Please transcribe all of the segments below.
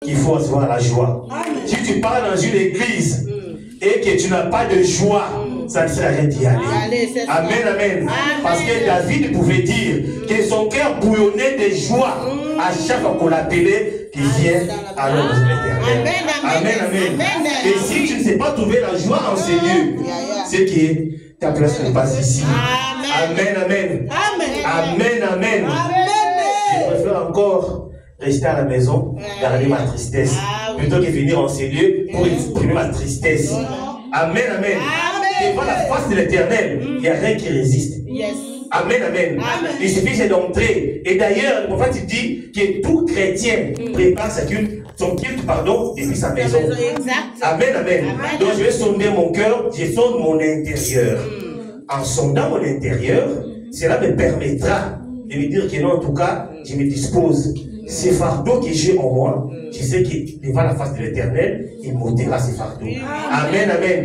qu'il faut avoir la joie. Amen. Si tu pars dans une église et que tu n'as pas de joie, ça ne sert à rien d'y aller. Amen, amen. Parce que David pouvait dire que son cœur bouillonnait de joie à chaque fois qu'on l'appelait, qu'il vienne à l'œuvre de l'Éternel. Amen, amen. Et si tu ne sais pas trouver la joie en ces lieux, c'est que ta place n'est pas ici. Amen, amen. Amen, amen. Je préfère encore rester à la maison, garder ma tristesse, plutôt que venir en ces lieux pour exprimer ma tristesse. Amen, amen. Devant la face de l'Éternel, il n'y a rien qui résiste. Amen, amen. Il suffit d'entrer. Et d'ailleurs, le prophète dit que tout chrétien prépare son culte, depuis sa maison. Amen, amen. Donc je vais sonder mon cœur, je sonde mon intérieur. En sondant mon intérieur, cela me permettra de me dire que non, en tout cas, je me dispose. Ces fardeaux que j'ai en moi, je sais que devant la face de l'Éternel, il m'ôtera ces fardeaux. Amen, amen.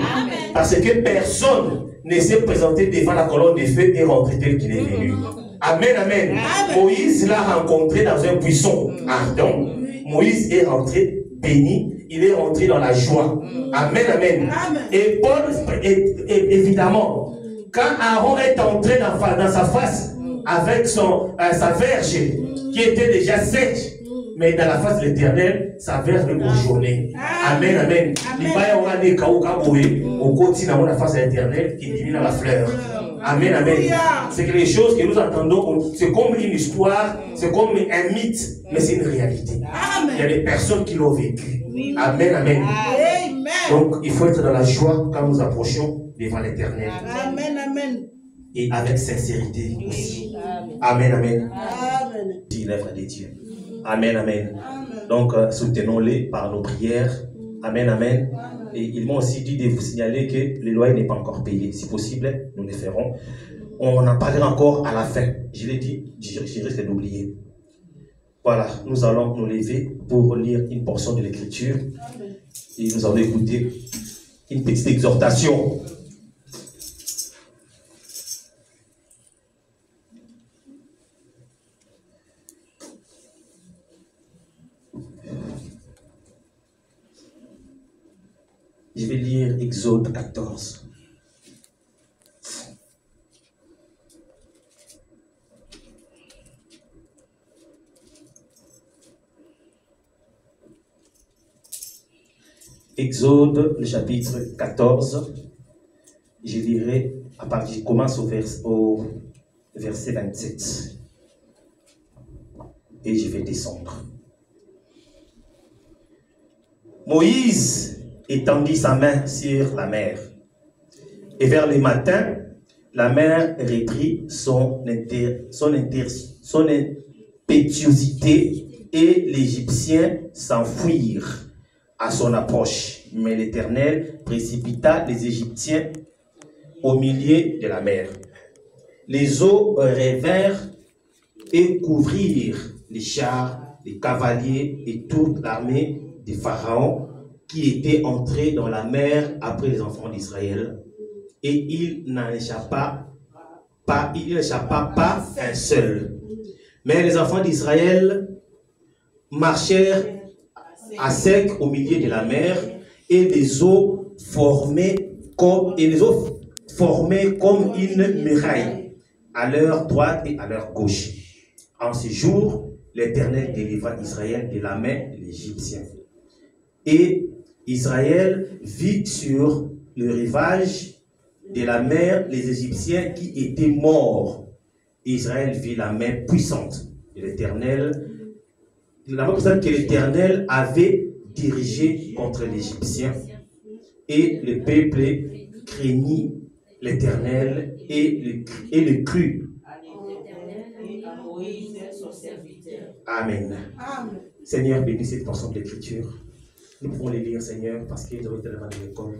Parce que personne ne s'est présenté devant la colonne de feu et rentré tel qu'il est venu. Amen, amen. Moïse l'a rencontré dans un buisson ardent. Moïse est rentré béni, il est rentré dans la joie. Amen, amen. Et Paul, évidemment, quand Aaron est entré dans sa face avec sa verge qui était déjà sèche, mais dans la face de l'Éternel, sa verge est bourgeonnée. Amen, amen. Il va y avoir des chaos au quotidien dans la face de l'Éternel qui divine dans la fleur. Amen, amen. C'est que les choses que nous entendons, c'est comme une histoire, c'est comme un mythe, mais c'est une réalité. Il y a des personnes qui l'ont vécu. Amen, amen. Donc, il faut être dans la joie quand nous approchons devant l'Éternel. Amen, amen. Et avec sincérité aussi. Amen, amen. Dit l'œuvre de Dieu. Amen, amen. Donc, soutenons-les par nos prières. Amen, amen. Et ils m'ont aussi dit de vous signaler que le loyer n'est pas encore payé. Si possible, nous le ferons. On en parlera encore à la fin. Je l'ai dit, je risque d'oublier. Voilà, nous allons nous lever pour lire une portion de l'Écriture. Et nous allons écouter une petite exhortation. Je vais lire Exode 14. Exode, le chapitre 14. Je lirai, je commence au verset 27. Et je vais descendre. Moïse étendit sa main sur la mer. Et vers le matin, la mer reprit son impétuosité et les Égyptiens s'enfuirent à son approche. Mais l'Éternel précipita les Égyptiens au milieu de la mer. Les eaux revinrent et couvrirent les chars, les cavaliers et toute l'armée de Pharaon qui était entré dans la mer après les enfants d'Israël, et il n'en échappa pas un seul. Mais les enfants d'Israël marchèrent à sec au milieu de la mer, et les eaux formaient comme une muraille à leur droite et à leur gauche. En ce jour, l'Éternel délivra Israël de la main de l'Égyptien. Et Israël vit sur le rivage de la mer les Égyptiens qui étaient morts. Israël vit la main puissante de l'Éternel, la main puissante que l'Éternel avait dirigée contre les Égyptiens. Et le peuple craignit l'Éternel et le crut. Amen. Seigneur, bénis cette portion de l'Écriture. Nous pouvons les lire, Seigneur, parce qu'ils ont été là dans l'école.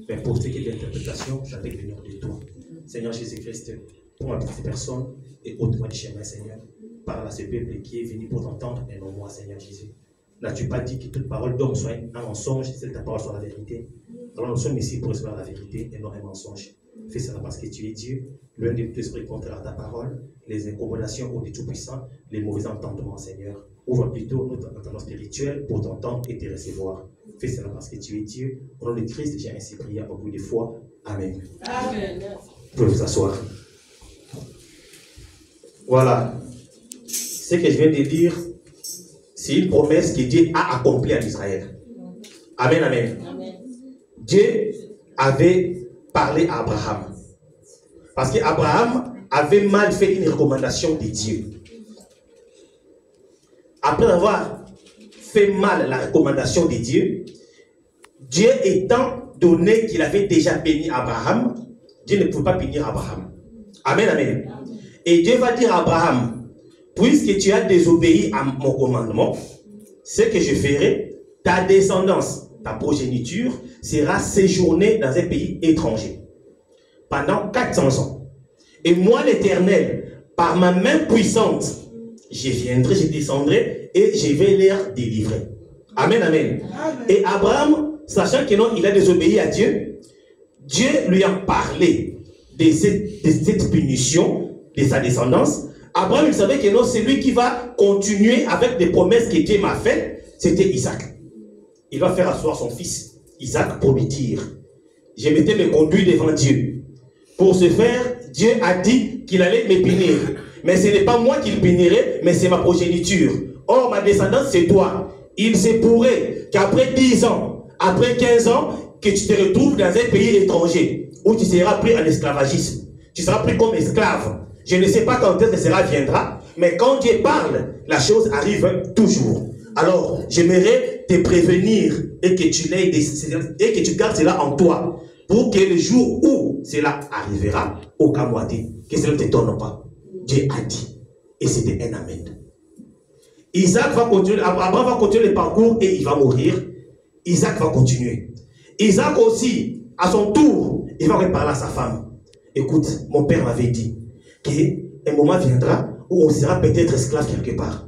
Mais pour ce qui est de l'interprétation, j'avais venir de toi. Seigneur Jésus-Christ, prends ma petite personne et ôte-moi du chemin, Seigneur. Parle à ce peuple qui est venu pour t'entendre et non moi, Seigneur Jésus. N'as-tu pas dit que toute parole d'homme soit un mensonge, c'est ta parole soit la vérité? Alors nous sommes ici pour recevoir la vérité et non un mensonge. Fais cela parce que tu es Dieu, loin de tout esprit contraire à ta parole, les incommodations au Dieu Tout-Puissant, les mauvais entendements, Seigneur. Ouvre plutôt notre entendement spirituel pour t'entendre et te recevoir. Fais cela parce que tu es Dieu. Au nom de Christ, j'ai ainsi prié à bout de foi. Amen. Amen. Vous pouvez vous asseoir. Voilà. Ce que je viens de dire, c'est une promesse que Dieu a accomplie à Israël. Amen, amen. Amen. Dieu avait parlé à Abraham. Parce qu'Abraham avait mal fait une recommandation de Dieu. Après avoir fait mal la recommandation de Dieu, Dieu étant donné qu'il avait déjà béni Abraham, Dieu ne pouvait pas bénir Abraham. Amen, amen. Et Dieu va dire à Abraham, puisque tu as désobéi à mon commandement, ce que je ferai, ta descendance, ta progéniture, sera séjournée dans un pays étranger pendant 400 ans. Et moi, l'Éternel, par ma main puissante, je viendrai, je descendrai et je vais les délivrer. Amen, amen. Amen. Et Abraham, sachant que non, il a désobéi à Dieu, Dieu lui a parlé de cette punition de sa descendance. Abraham, il savait que non, c'est lui qui va continuer avec des promesses que Dieu m'a faites. C'était Isaac. Il va faire asseoir son fils Isaac pour lui dire, je m'étais me conduit devant Dieu. Pour ce faire, Dieu a dit qu'il allait me bénir. Mais ce n'est pas moi qui le bénirai, mais c'est ma progéniture. Or, ma descendance, c'est toi. Il se pourrait qu'après 10 ans, après 15 ans, que tu te retrouves dans un pays étranger, où tu seras pris en esclavagisme. Tu seras pris comme esclave. Je ne sais pas quand est-ce que cela viendra, mais quand Dieu parle, la chose arrive toujours. Alors, j'aimerais te prévenir et que tu l'aies et que tu gardes cela en toi, pour que le jour où cela arrivera, aucun moitié, que cela ne t'étonne pas. Dieu a dit, et c'était un amen. Isaac va continuer, Abraham va continuer le parcours et il va mourir. Isaac va continuer. Isaac aussi, à son tour, il va reparler à sa femme. Écoute, mon père m'avait dit qu'un moment viendra où on sera peut-être esclave quelque part.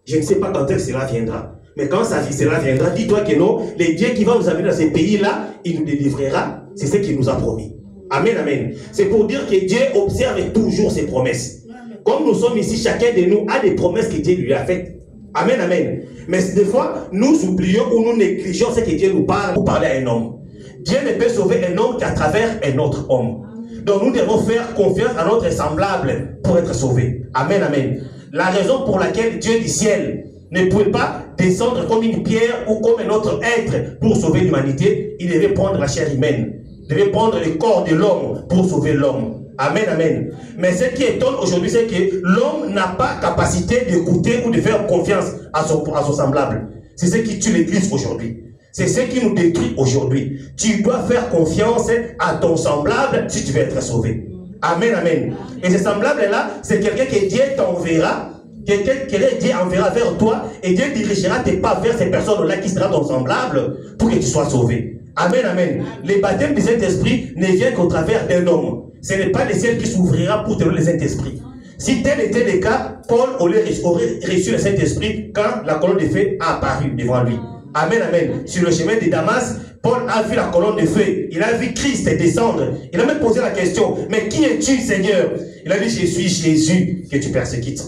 Je ne sais pas quand est-ce que cela viendra. Mais quand cela viendra, dis-toi que non, le Dieu qui va nous amener dans ces pays-là, il nous délivrera. C'est ce qu'il nous a promis. Amen, amen. C'est pour dire que Dieu observe toujours ses promesses. Comme nous sommes ici, chacun de nous a des promesses que Dieu lui a faites. Amen, amen. Mais des fois, nous oublions ou nous négligeons ce que Dieu nous parle pour parler à un homme. Dieu ne peut sauver un homme qu'à travers un autre homme. Donc nous devons faire confiance à notre semblable pour être sauvés. Amen, amen. La raison pour laquelle Dieu du ciel ne pouvait pas descendre comme une pierre ou comme un autre être pour sauver l'humanité, il devait prendre la chair humaine. Il devait prendre le corps de l'homme pour sauver l'homme. Amen, amen. Mais ce qui étonne aujourd'hui, c'est que l'homme n'a pas capacité d'écouter ou de faire confiance à son semblable. C'est ce qui tue l'église aujourd'hui. C'est ce qui nous détruit aujourd'hui. Tu dois faire confiance à ton semblable si tu veux être sauvé. Amen, amen. Et ce semblable-là, c'est quelqu'un que Dieu t'enverra, quelqu'un que Dieu enverra vers toi, et Dieu dirigera tes pas vers ces personnes-là qui sera ton semblable pour que tu sois sauvé. Amen, amen. Le baptême du Saint-Esprit ne vient qu'au travers d'un homme. Ce n'est pas le ciel qui s'ouvrira pour te donner le Saint-Esprit. Si tel était le cas, Paul aurait reçu le Saint-Esprit quand la colonne de feu a apparu devant lui. Amen, amen. Sur le chemin de Damas, Paul a vu la colonne de feu. Il a vu Christ descendre. Il a même posé la question, mais qui es-tu, Seigneur? Il a dit, je suis Jésus que tu persécutes.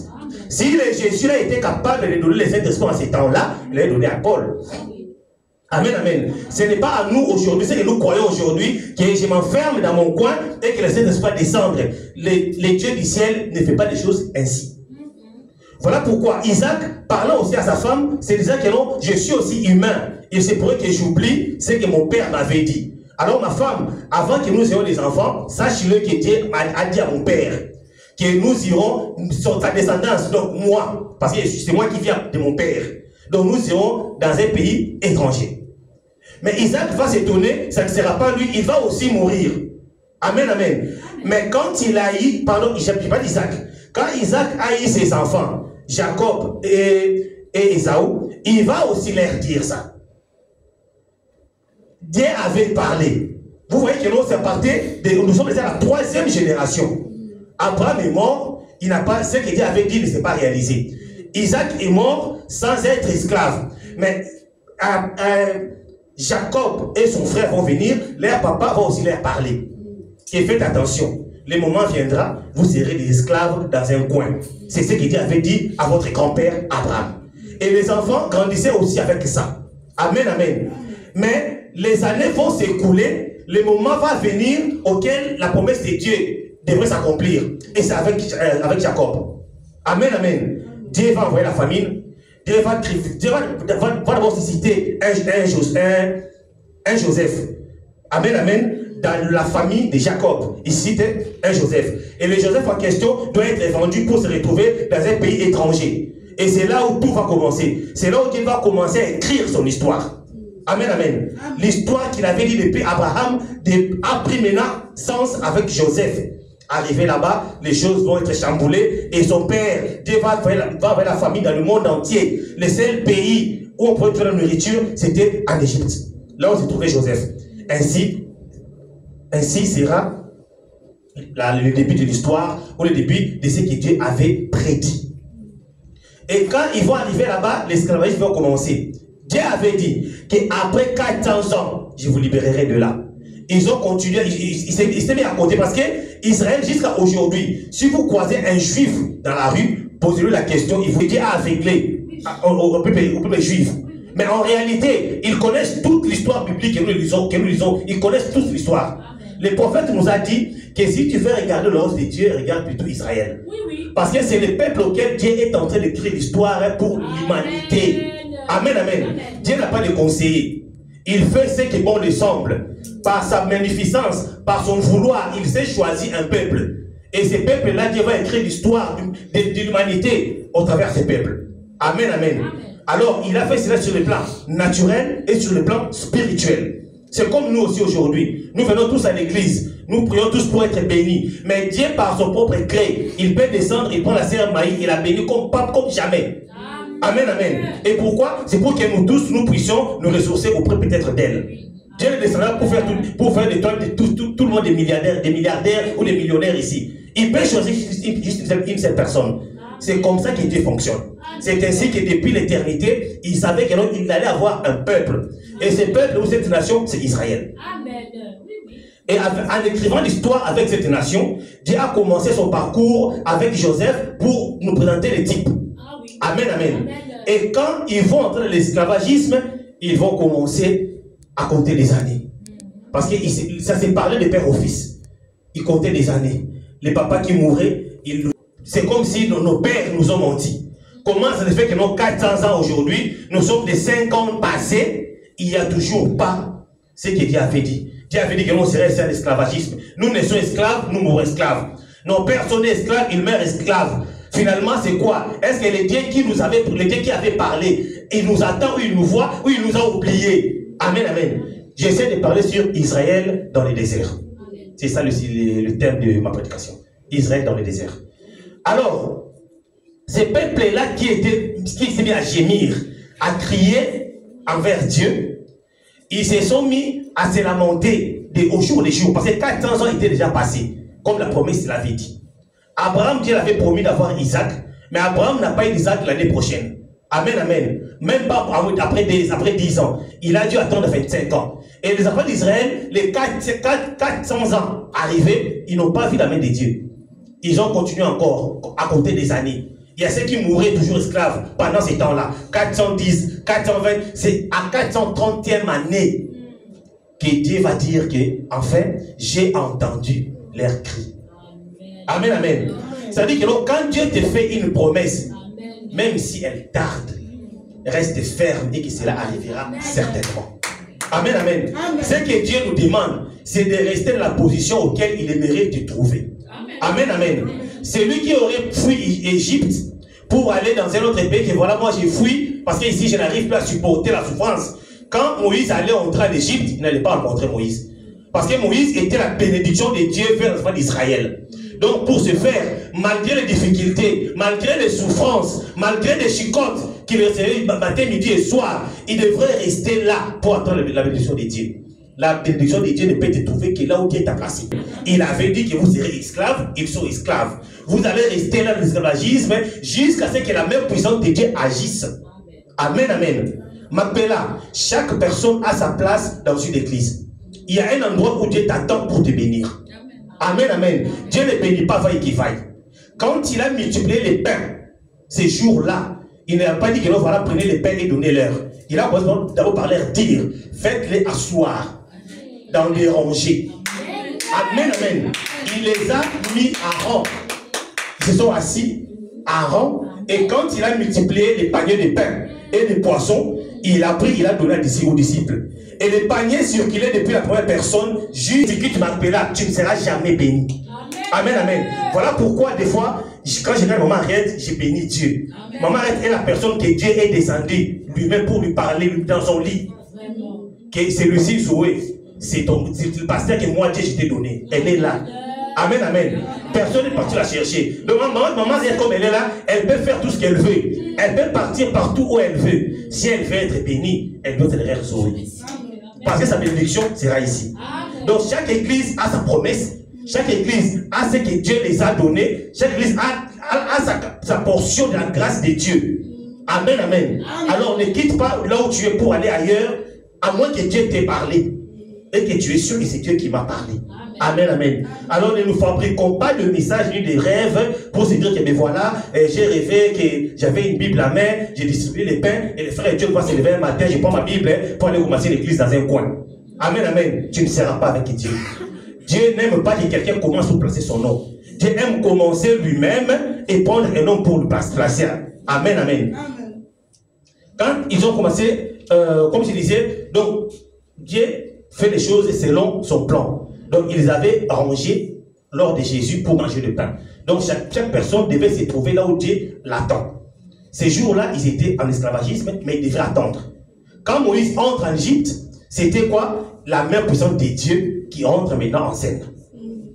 Si Jésus-là était capable de donner le Saint-Esprit en ces temps-là, il l'a donné à Paul. Amen, amen. Ce n'est pas à nous aujourd'hui, c'est que nous croyons aujourd'hui que je m'enferme dans mon coin et que le Saint-Esprit va descendre. Le Dieu du ciel ne fait pas des choses ainsi. Voilà pourquoi Isaac, parlant aussi à sa femme, c'est disant que non, je suis aussi humain. Il se pourrait que j'oublie ce que mon père m'avait dit. Alors ma femme, avant que nous ayons des enfants, sache-le que Dieu a dit à mon père que nous irons sur sa descendance, donc moi, parce que c'est moi qui viens de mon père. Donc nous irons dans un pays étranger. Mais Isaac va s'étonner, ça ne sera pas lui, il va aussi mourir. Amen, amen. Mais quand il a eu, pardon, je ne pas d'Isaac, quand Isaac a eu ses enfants, Jacob et Ésaü, il va aussi leur dire ça. Dieu avait parlé. Vous voyez que nous sommes déjà à la 3e génération. Abraham est mort, il n'a pas, ce que Dieu avait dit ne s'est pas réalisé. Isaac est mort sans être esclave. Mais Jacob et son frère vont venir, leur papa va aussi leur parler. Et faites attention, le moment viendra, vous serez des esclaves dans un coin. C'est ce que Dieu avait dit à votre grand-père Abraham. Et les enfants grandissaient aussi avec ça. Amen, amen. Mais les années vont s'écouler, le moment va venir auquel la promesse de Dieu devrait s'accomplir. Et c'est avec Jacob. Amen, amen. Dieu va envoyer la famine. Dieu va d'abord susciter un Joseph. Amen, amen. Dans la famille de Jacob, il cite un Joseph. Et le Joseph en question doit être vendu pour se retrouver dans un pays étranger. Et c'est là où tout va commencer. C'est là où Dieu va commencer à écrire son histoire. Amen, amen. L'histoire qu'il avait dit depuis Abraham a pris maintenant sens avec Joseph. Arrivé là-bas, les choses vont être chamboulées. Et son père, Dieu va avoir la famille dans le monde entier. Le seul pays où on pouvait trouver la nourriture, c'était en Égypte. Là où se trouvait Joseph. Ainsi sera le début de l'histoire, ou le début de ce que Dieu avait prédit. Et quand ils vont arriver là-bas, l'esclavagisme va commencer. Dieu avait dit qu'après 400 ans, je vous libérerai de là. Ils ont continué, ils s'est mis à côté parce que Israël, jusqu'à aujourd'hui, si vous croisez un juif dans la rue, posez-lui la question, il vous dit aveuglé au peuple juif. Mais en réalité, ils connaissent toute l'histoire biblique que nous lisons, ils connaissent toute l'histoire. Le prophète nous a dit que si tu veux regarder l'œuvre de Dieu, regarde plutôt Israël. Oui, oui. Parce que c'est le peuple auquel Dieu est en train d'écrire l'histoire pour l'humanité. Amen, amen. Dieu n'a pas de conseiller. Il fait ce qui bon lui semble. Par sa magnificence, par son vouloir, il s'est choisi un peuple. Et ce peuple-là, Dieu va écrire l'histoire de l'humanité au travers de ce peuple. Amen, amen. Alors, il a fait cela sur le plan naturel et sur le plan spirituel. C'est comme nous aussi aujourd'hui. Nous venons tous à l'église. Nous prions tous pour être bénis. Mais Dieu, par son propre gré, il peut descendre, il prend la sœur Maï, il la bénit comme jamais. Amen, amen. Et pourquoi? C'est pour que nous tous, nous puissions nous ressourcer auprès peut-être d'elle. Dieu ne descendra pour faire de toi tout le monde des milliardaires ou des millionnaires ici. Il peut choisir juste une seule personne. C'est comme ça que Dieu fonctionne. C'est ainsi que depuis l'éternité, il savait qu'il allait avoir un peuple. Et ce peuple ou cette nation, c'est Israël. Amen. Et en écrivant l'histoire avec cette nation, Dieu a commencé son parcours avec Joseph pour nous présenter les types. Amen, amen. Et quand ils vont entrer dans l'esclavagisme, ils vont commencer à compter des années. Parce que ça s'est parlé de père au fils. Ils comptaient des années. Les papas qui mouraient, c'est comme si nos pères nous ont menti. Comment ça se fait que nos 400 ans aujourd'hui, nous sommes des 5 ans passés, il n'y a toujours pas ce que Dieu avait dit. Dieu avait dit que nous serions un esclavagisme. Nous naissons esclaves, nous mourons esclaves. Nos pères sont esclaves, ils meurent esclaves. Finalement, c'est quoi? Est-ce que le Dieu qui avait parlé, il nous attend ou il nous voit ou il nous a oubliés? Amen, amen. J'essaie de parler sur Israël dans le désert. C'est ça le thème de ma prédication. Israël dans le désert. Alors, ces peuples-là qui s'est mis à gémir, à crier envers Dieu, ils se sont mis à se lamenter au jour le jour, parce que 400 ans étaient déjà passés, comme la promesse l'avait dit. Abraham, Dieu l'avait promis d'avoir Isaac, mais Abraham n'a pas eu Isaac l'année prochaine. Amen, amen. Même pas après 10 ans. Il a dû attendre 25 ans. Et les enfants d'Israël, les 400 ans arrivés, ils n'ont pas vu la main de Dieu. Ils ont continué encore à compter des années. Il y a ceux qui mouraient toujours esclaves pendant ces temps-là. 410, 420, c'est à 430e année que Dieu va dire que, enfin, j'ai entendu leurs cris. Amen, amen. C'est-à-dire que quand Dieu te fait une promesse, même si elle tarde, reste ferme et que cela arrivera certainement. Amen, amen. Ce que Dieu nous demande, c'est de rester dans la position auquel il aimerait te trouver. Amen, amen. C'est lui qui aurait fui Égypte pour aller dans un autre pays, que voilà, moi j'ai fui parce que ici je n'arrive plus à supporter la souffrance. Quand Moïse allait entrer en Égypte, il n'allait pas rencontrer Moïse. Parce que Moïse était la bénédiction de Dieu vers les enfants d'Israël. Donc pour ce faire, malgré les difficultés, malgré les souffrances, malgré les chicottes qu'il recevait matin, midi et soir, il devrait rester là pour attendre la bénédiction de Dieu. La bénédiction de Dieu ne peut te trouver que là où Dieu t'a placé. Il avait dit que vous serez esclaves, ils sont esclaves. Vous allez rester là dans l'esclavagisme jusqu'à ce que la même puissance de Dieu agisse. Amen, amen. M'appela, chaque personne a sa place dans une église. Il y a un endroit où Dieu t'attend pour te bénir. Amen, amen. Dieu ne bénit pas vaille qui vaille. Quand il a multiplié les pains, ces jours-là, il n'a pas dit que voilà, prenez les pains et donnez-leur. Il a d'abord par leur dire, faites-les asseoir dans les rangées. Amen, amen. Il les a mis à rang. Ils se sont assis à rang. Et quand il a multiplié les paniers de pain et de poissons, il a pris, il a donné aux disciples. Et les paniers circulaient depuis la première personne, juste que tu m'appelleras, tu ne seras jamais béni. Amen, amen. Voilà pourquoi des fois, quand je regarde maman Arrête, j'ai béni Dieu. Amen. Maman Arrête est la personne que Dieu est descendu lui-même pour lui parler dans son lit. C'est Lucie Zoé. C'est le pasteur que moi Dieu je t'ai donné. Elle est là. Amen, amen. Personne n'est parti la chercher. Donc maman Arrête comme elle est là, elle peut faire tout ce qu'elle veut. Elle peut partir partout où elle veut. Si elle veut être bénie, elle doit être Zoé. Parce que sa bénédiction sera ici. Donc chaque église a sa promesse. Chaque église a ce que Dieu les a donné. Chaque église a sa portion de la grâce de Dieu. Amen, amen. Alors ne quitte pas là où tu es pour aller ailleurs, à moins que Dieu t'ait parlé. Et que tu es sûr que c'est Dieu qui m'a parlé. Amen, amen. Alors ne nous fabriquons pas de messages ni de rêves pour se dire que mais voilà, j'ai rêvé que j'avais une Bible à main, j'ai distribué les pains et les frères et Dieu vont se lever un matin, je prends ma Bible pour aller commencer l'église dans un coin. Amen, amen. Tu ne seras pas avec Dieu. Dieu n'aime pas que quelqu'un commence pour placer son nom. Dieu aime commencer lui-même et prendre un nom pour le placer. Amen, amen. Amen. Quand ils ont commencé, comme je disais, donc Dieu fait les choses selon son plan. Donc ils avaient rangé lors de Jésus pour manger le pain. Donc chaque personne devait se trouver là où Dieu l'attend. Ces jours-là, ils étaient en esclavagisme, mais ils devaient attendre. Quand Moïse entre en Égypte, c'était quoi? La main puissante de Dieu qui entre maintenant en scène.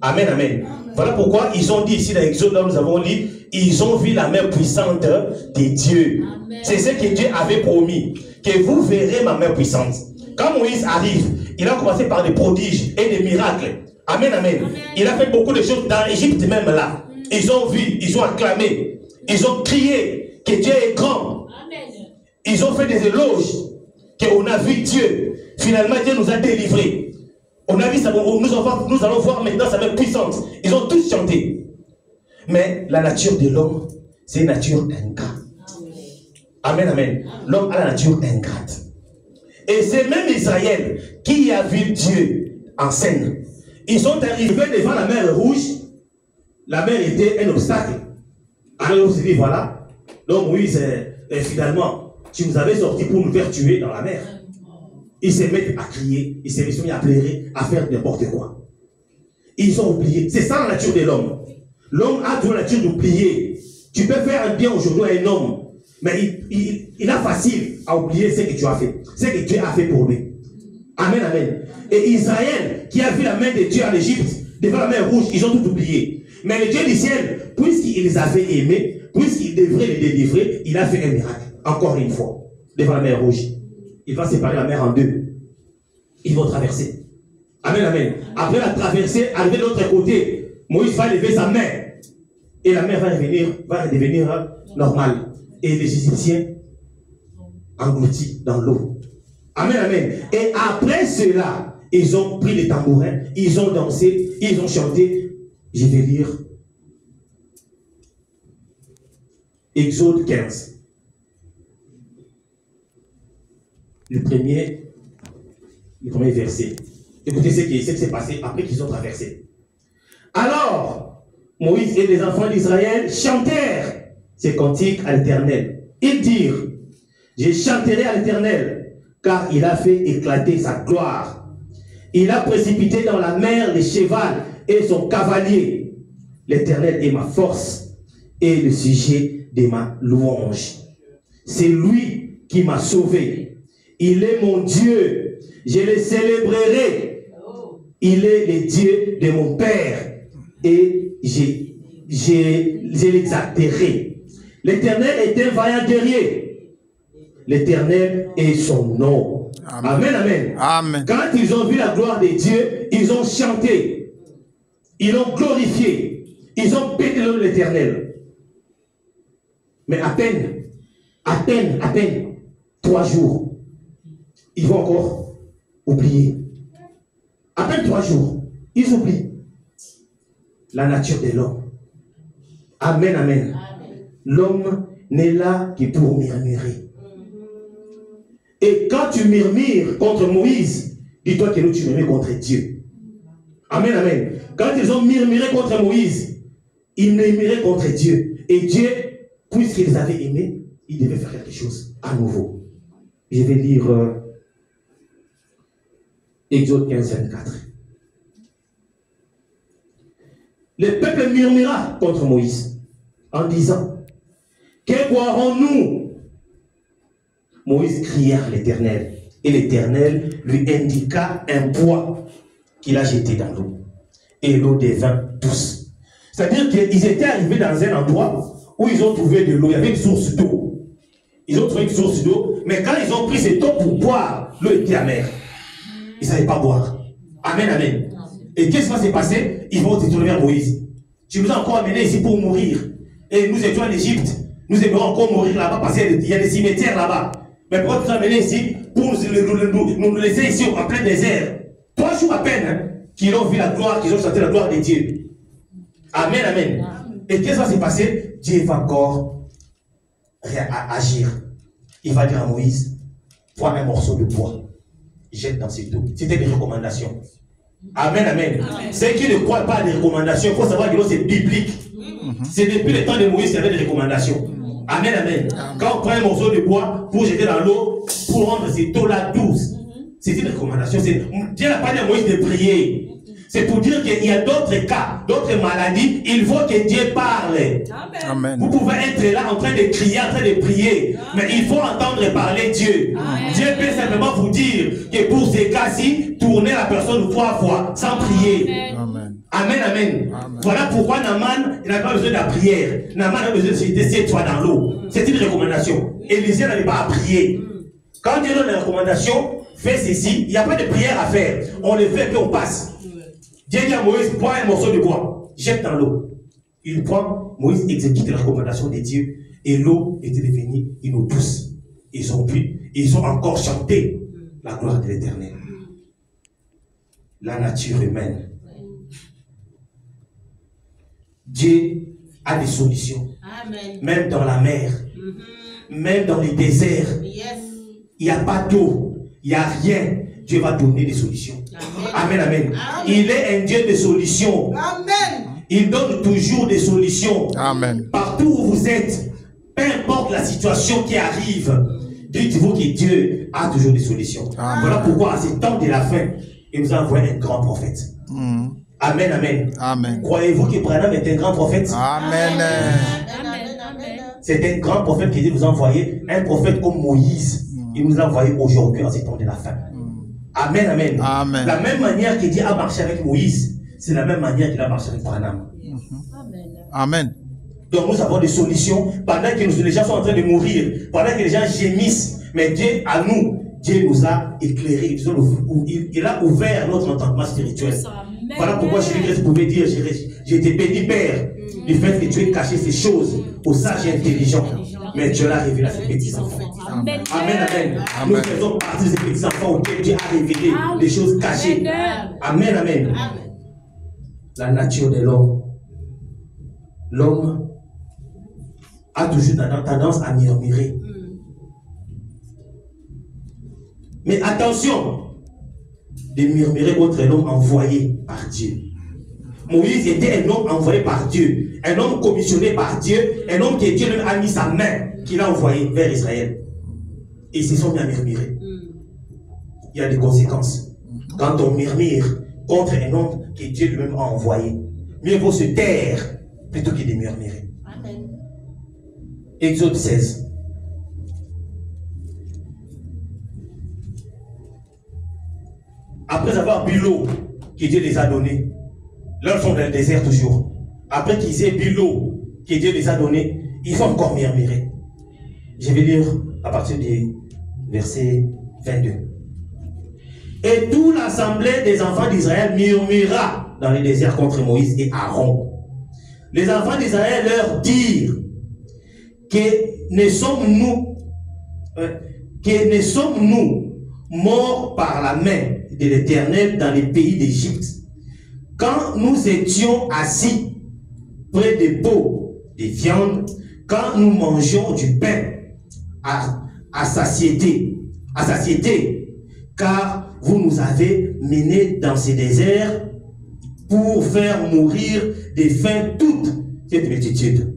Amen, amen. Voilà pourquoi ils ont dit ici dans l'Exode, là nous avons lu, ils ont vu la main puissante de Dieu. C'est ce que Dieu avait promis, que vous verrez ma main puissante. Quand Moïse arrive, il a commencé par des prodiges et des miracles. Amen, amen. Il a fait beaucoup de choses dans l'Égypte même là. Ils ont vu, ils ont acclamé, ils ont crié que Dieu est grand. Ils ont fait des éloges, qu'on a vu Dieu. Finalement, Dieu nous a délivrés. On a vu ça, nous allons voir maintenant sa main puissante. Ils ont tous chanté. Mais la nature de l'homme, c'est une nature ingrate. Amen, amen. L'homme a la nature ingrate. Et c'est même Israël qui a vu Dieu en scène. Ils sont arrivés devant la mer Rouge. La mer était un obstacle. Alors on s'est dit, voilà. Donc Moïse, finalement, tu nous avais sortis pour nous faire tuer dans la mer. Ils se mettent à crier, ils se mettent à pleurer, à faire n'importe quoi. Ils ont oublié. C'est ça la nature de l'homme. L'homme a toujours la nature d'oublier. Tu peux faire un bien aujourd'hui à un homme, mais il a facile à oublier ce que tu as fait. Ce que Dieu a fait pour lui. Amen, amen. Et Israël, qui a vu la main de Dieu en Égypte, devant la mer Rouge, ils ont tout oublié. Mais le Dieu du ciel, puisqu'il les avait aimés, puisqu'il devrait les délivrer, il a fait un miracle. Encore une fois, devant la mer Rouge. Il va séparer la mer en deux. Ils vont traverser. Amen, amen. Après la traversée, arriver de l'autre côté, Moïse va lever sa main. Et la mer va redevenir normale. Et les Égyptiens engloutis dans l'eau. Amen, amen. Et après cela, ils ont pris les tambourins, ils ont dansé, ils ont chanté. Je vais lire Exode 15. Le premier verset. Écoutez ce qui s'est passé après qu'ils ont traversé. Alors, Moïse et les enfants d'Israël chantèrent ces cantiques à l'Éternel. Ils dirent, je chanterai à l'Éternel, car il a fait éclater sa gloire. Il a précipité dans la mer les chevals et son cavalier. L'Éternel est ma force et le sujet de ma louange. C'est lui qui m'a sauvé. Il est mon Dieu, je le célébrerai. Il est le Dieu de mon Père et je l'exalterai. L'Éternel est un vaillant guerrier. L'Éternel est son nom. Amen, amen. Amen. Quand ils ont vu la gloire de Dieu, ils ont chanté. Ils l'ont glorifié. Ils ont pété le nom de l'Éternel. Mais à peine 3 jours. Ils vont encore oublier. À peine 3 jours, ils oublient la nature de l'homme. Amen, amen. L'homme n'est là que pour murmurer. Et quand tu murmures contre Moïse, dis-toi que nous tu murmures contre Dieu. Amen, amen. Quand ils ont murmuré contre Moïse, ils murmuraient contre Dieu. Et Dieu, puisqu'il les avait aimés, il devait faire quelque chose à nouveau. Je vais lire Exode 15, 24. Le peuple murmura contre Moïse en disant: que boirons-nous? Moïse cria à l'Éternel, et l'Éternel lui indiqua un poids qu'il a jeté dans l'eau. Et l'eau devint douce. C'est-à-dire qu'ils étaient arrivés dans un endroit où ils ont trouvé de l'eau. Il y avait une source d'eau. Ils ont trouvé une source d'eau, mais quand ils ont pris cette eau pour boire, l'eau était amère. Ils ne savaient pas boire. Amen, amen. Et qu'est-ce qui va se passer? Ils vont se tourner vers Moïse. Tu nous as encore amenés ici pour mourir. Et nous étions en Égypte. Nous aimerions encore mourir là-bas parce qu'il y a des cimetières là-bas. Mais pourquoi tu nous as amenés ici pour nous laisser ici en plein désert? 3 jours à peine hein, qu'ils ont vu la gloire, qu'ils ont chanté la gloire de Dieu. Amen, amen. Et qu'est-ce qui va se passer? Dieu va encore agir. Il va dire à Moïse: prends un morceau de bois, jette dans cette eau. C'était des recommandations. Amen, amen. Ceux qui ne croient pas à des recommandations, il faut savoir que c'est biblique. C'est depuis le temps de Moïse qu'il y avait des recommandations. Amen, amen. Quand on prend un morceau de bois pour jeter dans l'eau, pour rendre cette eau-là douce, c'est une recommandation. Dieu n'a pas dit à Moïse de prier. C'est pour dire qu'il y a d'autres cas, d'autres maladies. Il faut que Dieu parle. Amen. Vous pouvez être là en train de crier, en train de prier. Mais il faut entendre parler Dieu. Amen. Dieu peut simplement vous dire que pour ces cas-ci, tournez la personne 3 fois sans prier. Amen. Amen, amen. Amen. Voilà pourquoi Naaman n'a pas besoin de la prière. Naaman a besoin de se jeter 7 fois dans l'eau. C'est une recommandation. Élisée n'avait pas à prier. Quand Dieu donne la recommandation, fais ceci, il n'y a pas de prière à faire. On le fait puis on passe. Dieu dit à Moïse: prends un morceau de bois, jette dans l'eau. Il prend, Moïse exécute la recommandation de Dieu et l'eau était devenue une eau douce. Ils ont pu, ils ont encore chanté la gloire de l'Éternel. La nature humaine. Dieu a des solutions. Amen. Même dans la mer, même dans les déserts, il n'y a pas d'eau, il n'y a rien. Dieu va donner des solutions. Amen, amen. Amen. Il est un Dieu de solutions. Amen. Il donne toujours des solutions. Amen. Partout où vous êtes, peu importe la situation qui arrive, dites-vous que Dieu a toujours des solutions. Amen. Voilà pourquoi à ce temps de la fin, il nous a envoyé un grand prophète. Amen, amen. Amen. Croyez-vous que Branham est un grand prophète? Amen. C'est un grand prophète qui nous a envoyé, un prophète comme Moïse. Il nous a envoyé aujourd'hui en ce temps de la fin. Amen, amen. Amen. La même manière que Dieu a marché avec Moïse, c'est la même manière qu'il a marché avec Branham. Amen. Donc nous avons des solutions pendant que les gens sont en train de mourir, pendant que les gens gémissent. Mais Dieu, à nous, Dieu nous a éclairés. Il a ouvert notre entendement spirituel. Voilà pourquoi Jésus-Christ pouvait dire: j'ai été béni, Père, du fait que tu aies caché ces choses aux sages et intelligents. Mais Dieu l'a révélé à ses petits-enfants. Amen, amen. Nous faisons partie de ces petits-enfants auxquels Dieu a révélé les choses cachées. Amen, amen. La nature de l'homme. L'homme a toujours tendance à murmurer. Mais attention de murmurer contre l'homme envoyé par Dieu. Moïse était un homme envoyé par Dieu, un homme commissionné par Dieu, un homme que Dieu lui a mis sa main, qu'il a envoyé vers Israël. Et ils se sont mis à murmurer. Il y a des conséquences. Quand on murmure contre un homme que Dieu lui-même a envoyé, mieux vaut se taire plutôt que de murmurer. Amen. Exode 16. Après avoir bu l'eau que Dieu les a donnée, là ils sont dans le désert toujours. Après qu'ils aient bu l'eau que Dieu les a donnée, ils vont encore murmurer. Je vais lire à partir du verset 22. Et toute l'assemblée des enfants d'Israël murmura dans le désert contre Moïse et Aaron. Les enfants d'Israël leur dirent: que ne sommes-nous morts par la main de l'Éternel dans les pays d'Égypte, quand nous étions assis près des pots de viande, quand nous mangeons du pain à satiété, car vous nous avez menés dans ces déserts pour faire mourir de faim toute cette multitude.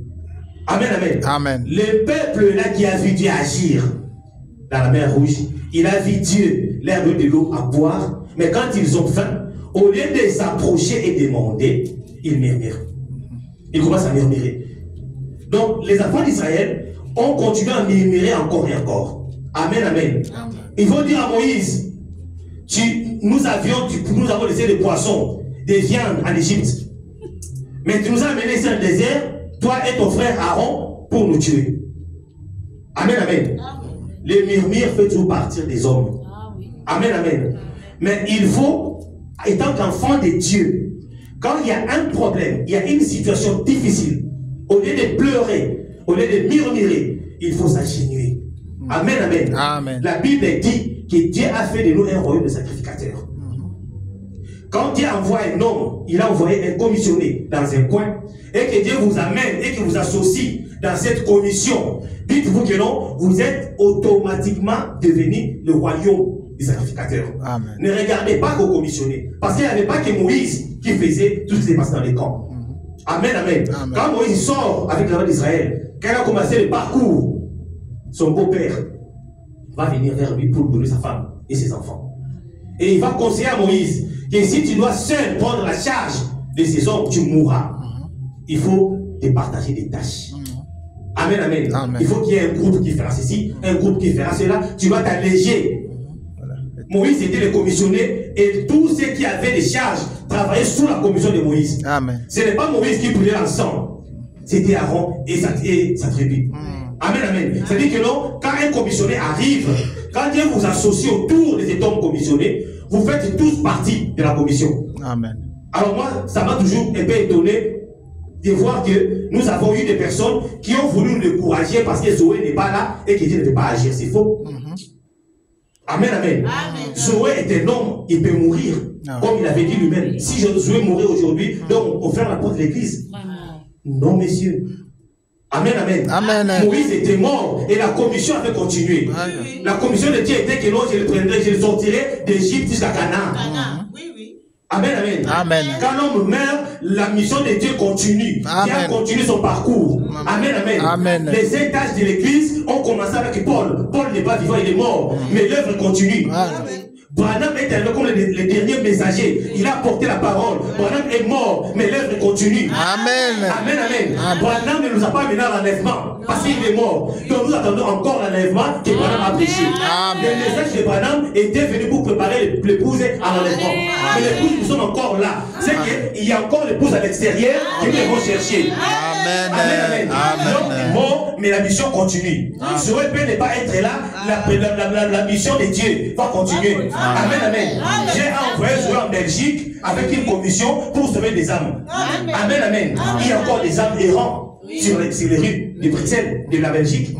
Amen, amen. Amen. Le peuple là qui a vu Dieu agir dans la mer Rouge, il a vu Dieu leur donner de l'eau à boire, mais quand ils ont faim, au lieu de s'approcher et demander, ils murmurent. Ils commencent à murmurer. Donc, les enfants d'Israël ont continué à murmurer encore et encore. Amen, amen. Amen. Il faut dire à Moïse, nous avons laissé des poissons, des viandes en Égypte. Mais tu nous as amenés sur le désert, toi et ton frère Aaron, pour nous tuer. Amen, amen. Les murmures font toujours partir des hommes. Amen, amen. Mais il faut, étant qu'enfant de Dieu, quand il y a un problème, il y a une situation difficile, au lieu de pleurer, au lieu de murmurer, il faut s'agenouiller. Amen, amen, amen. La Bible dit que Dieu a fait de nous un royaume de sacrificateurs. Quand Dieu envoie un homme, il a envoyé un commissionné dans un coin, et que Dieu vous amène et que vous associe dans cette commission, dites-vous que non, vous êtes automatiquement devenu le royaume des sacrificateurs. Amen. Ne regardez pas qu'au commissionné, parce qu'il n'y avait pas que Moïse qui faisait tout ce qui s'est passé dans les camps. Amen, amen, amen. Quand Moïse sort avec l'armée d'Israël, quand il a commencé le parcours, son beau-père va venir vers lui pour donner sa femme et ses enfants. Et il va conseiller à Moïse que si tu dois seul prendre la charge de ces hommes, tu mourras. Il faut te partager des tâches. Amen, amen, amen. Il faut qu'il y ait un groupe qui fera ceci, un groupe qui fera cela. Tu dois t'alléger. Moïse était le commissionné et tous ceux qui avaient des charges travaillaient sous la commission de Moïse. Amen. Ce n'est pas Moïse qui brûlait l'encens, c'était Aaron et sa tribu. Amen, amen. C'est-à-dire que non, quand un commissionné arrive, quand Dieu vous associe autour de cet homme commissionné, vous faites tous partie de la commission. Amen. Alors moi, ça m'a toujours un peu étonné de voir que nous avons eu des personnes qui ont voulu nous décourager parce que Zoé n'est pas là et que Dieu ne peut pas agir. C'est faux. Amen, amen. Amen. Zoé est un homme, il peut mourir. Comme il avait dit lui-même. Si Zoé mourait aujourd'hui, donc on ferme la porte de l'église. Non, messieurs. Amen, amen, amen. Moïse était mort et la commission avait continué. Oui. La commission de Dieu était que non, je le prendrai, je le sortirai d'Égypte jusqu'à Canaan. Oui, oui. Amen, amen, amen. Quand l'homme meurt, la mission de Dieu continue. Amen. Dieu a continué son parcours. Amen, amen, amen. Les étages de l'église ont commencé avec Paul. Paul n'est pas vivant, il est mort. Mais l'œuvre continue. Amen. Branham est arrivé comme le dernier messager. Il a porté la parole. Branham est mort, mais l'œuvre continue. Amen. Amen, amen. Branham ne nous a pas amené à l'enlèvement parce qu'il est mort. Donc nous attendons encore l'enlèvement que Branham a prêché. Le message de Branham était venu pour préparer l'épouse à l'enlèvement. Mais l'épouse, nous sommes encore là. C'est qu'il y a encore l'épouse à l'extérieur que nous devons chercher. Amen. Amen, amen. L'homme est mort, mais la mission continue. Zoé peut ne pas être là, la mission de Dieu va continuer. Amen, amen. J'ai envoyé Zoé en Belgique avec une commission pour sauver des âmes. Amen, amen. Il y a encore des âmes errants sur les rues de Bruxelles, de la Belgique.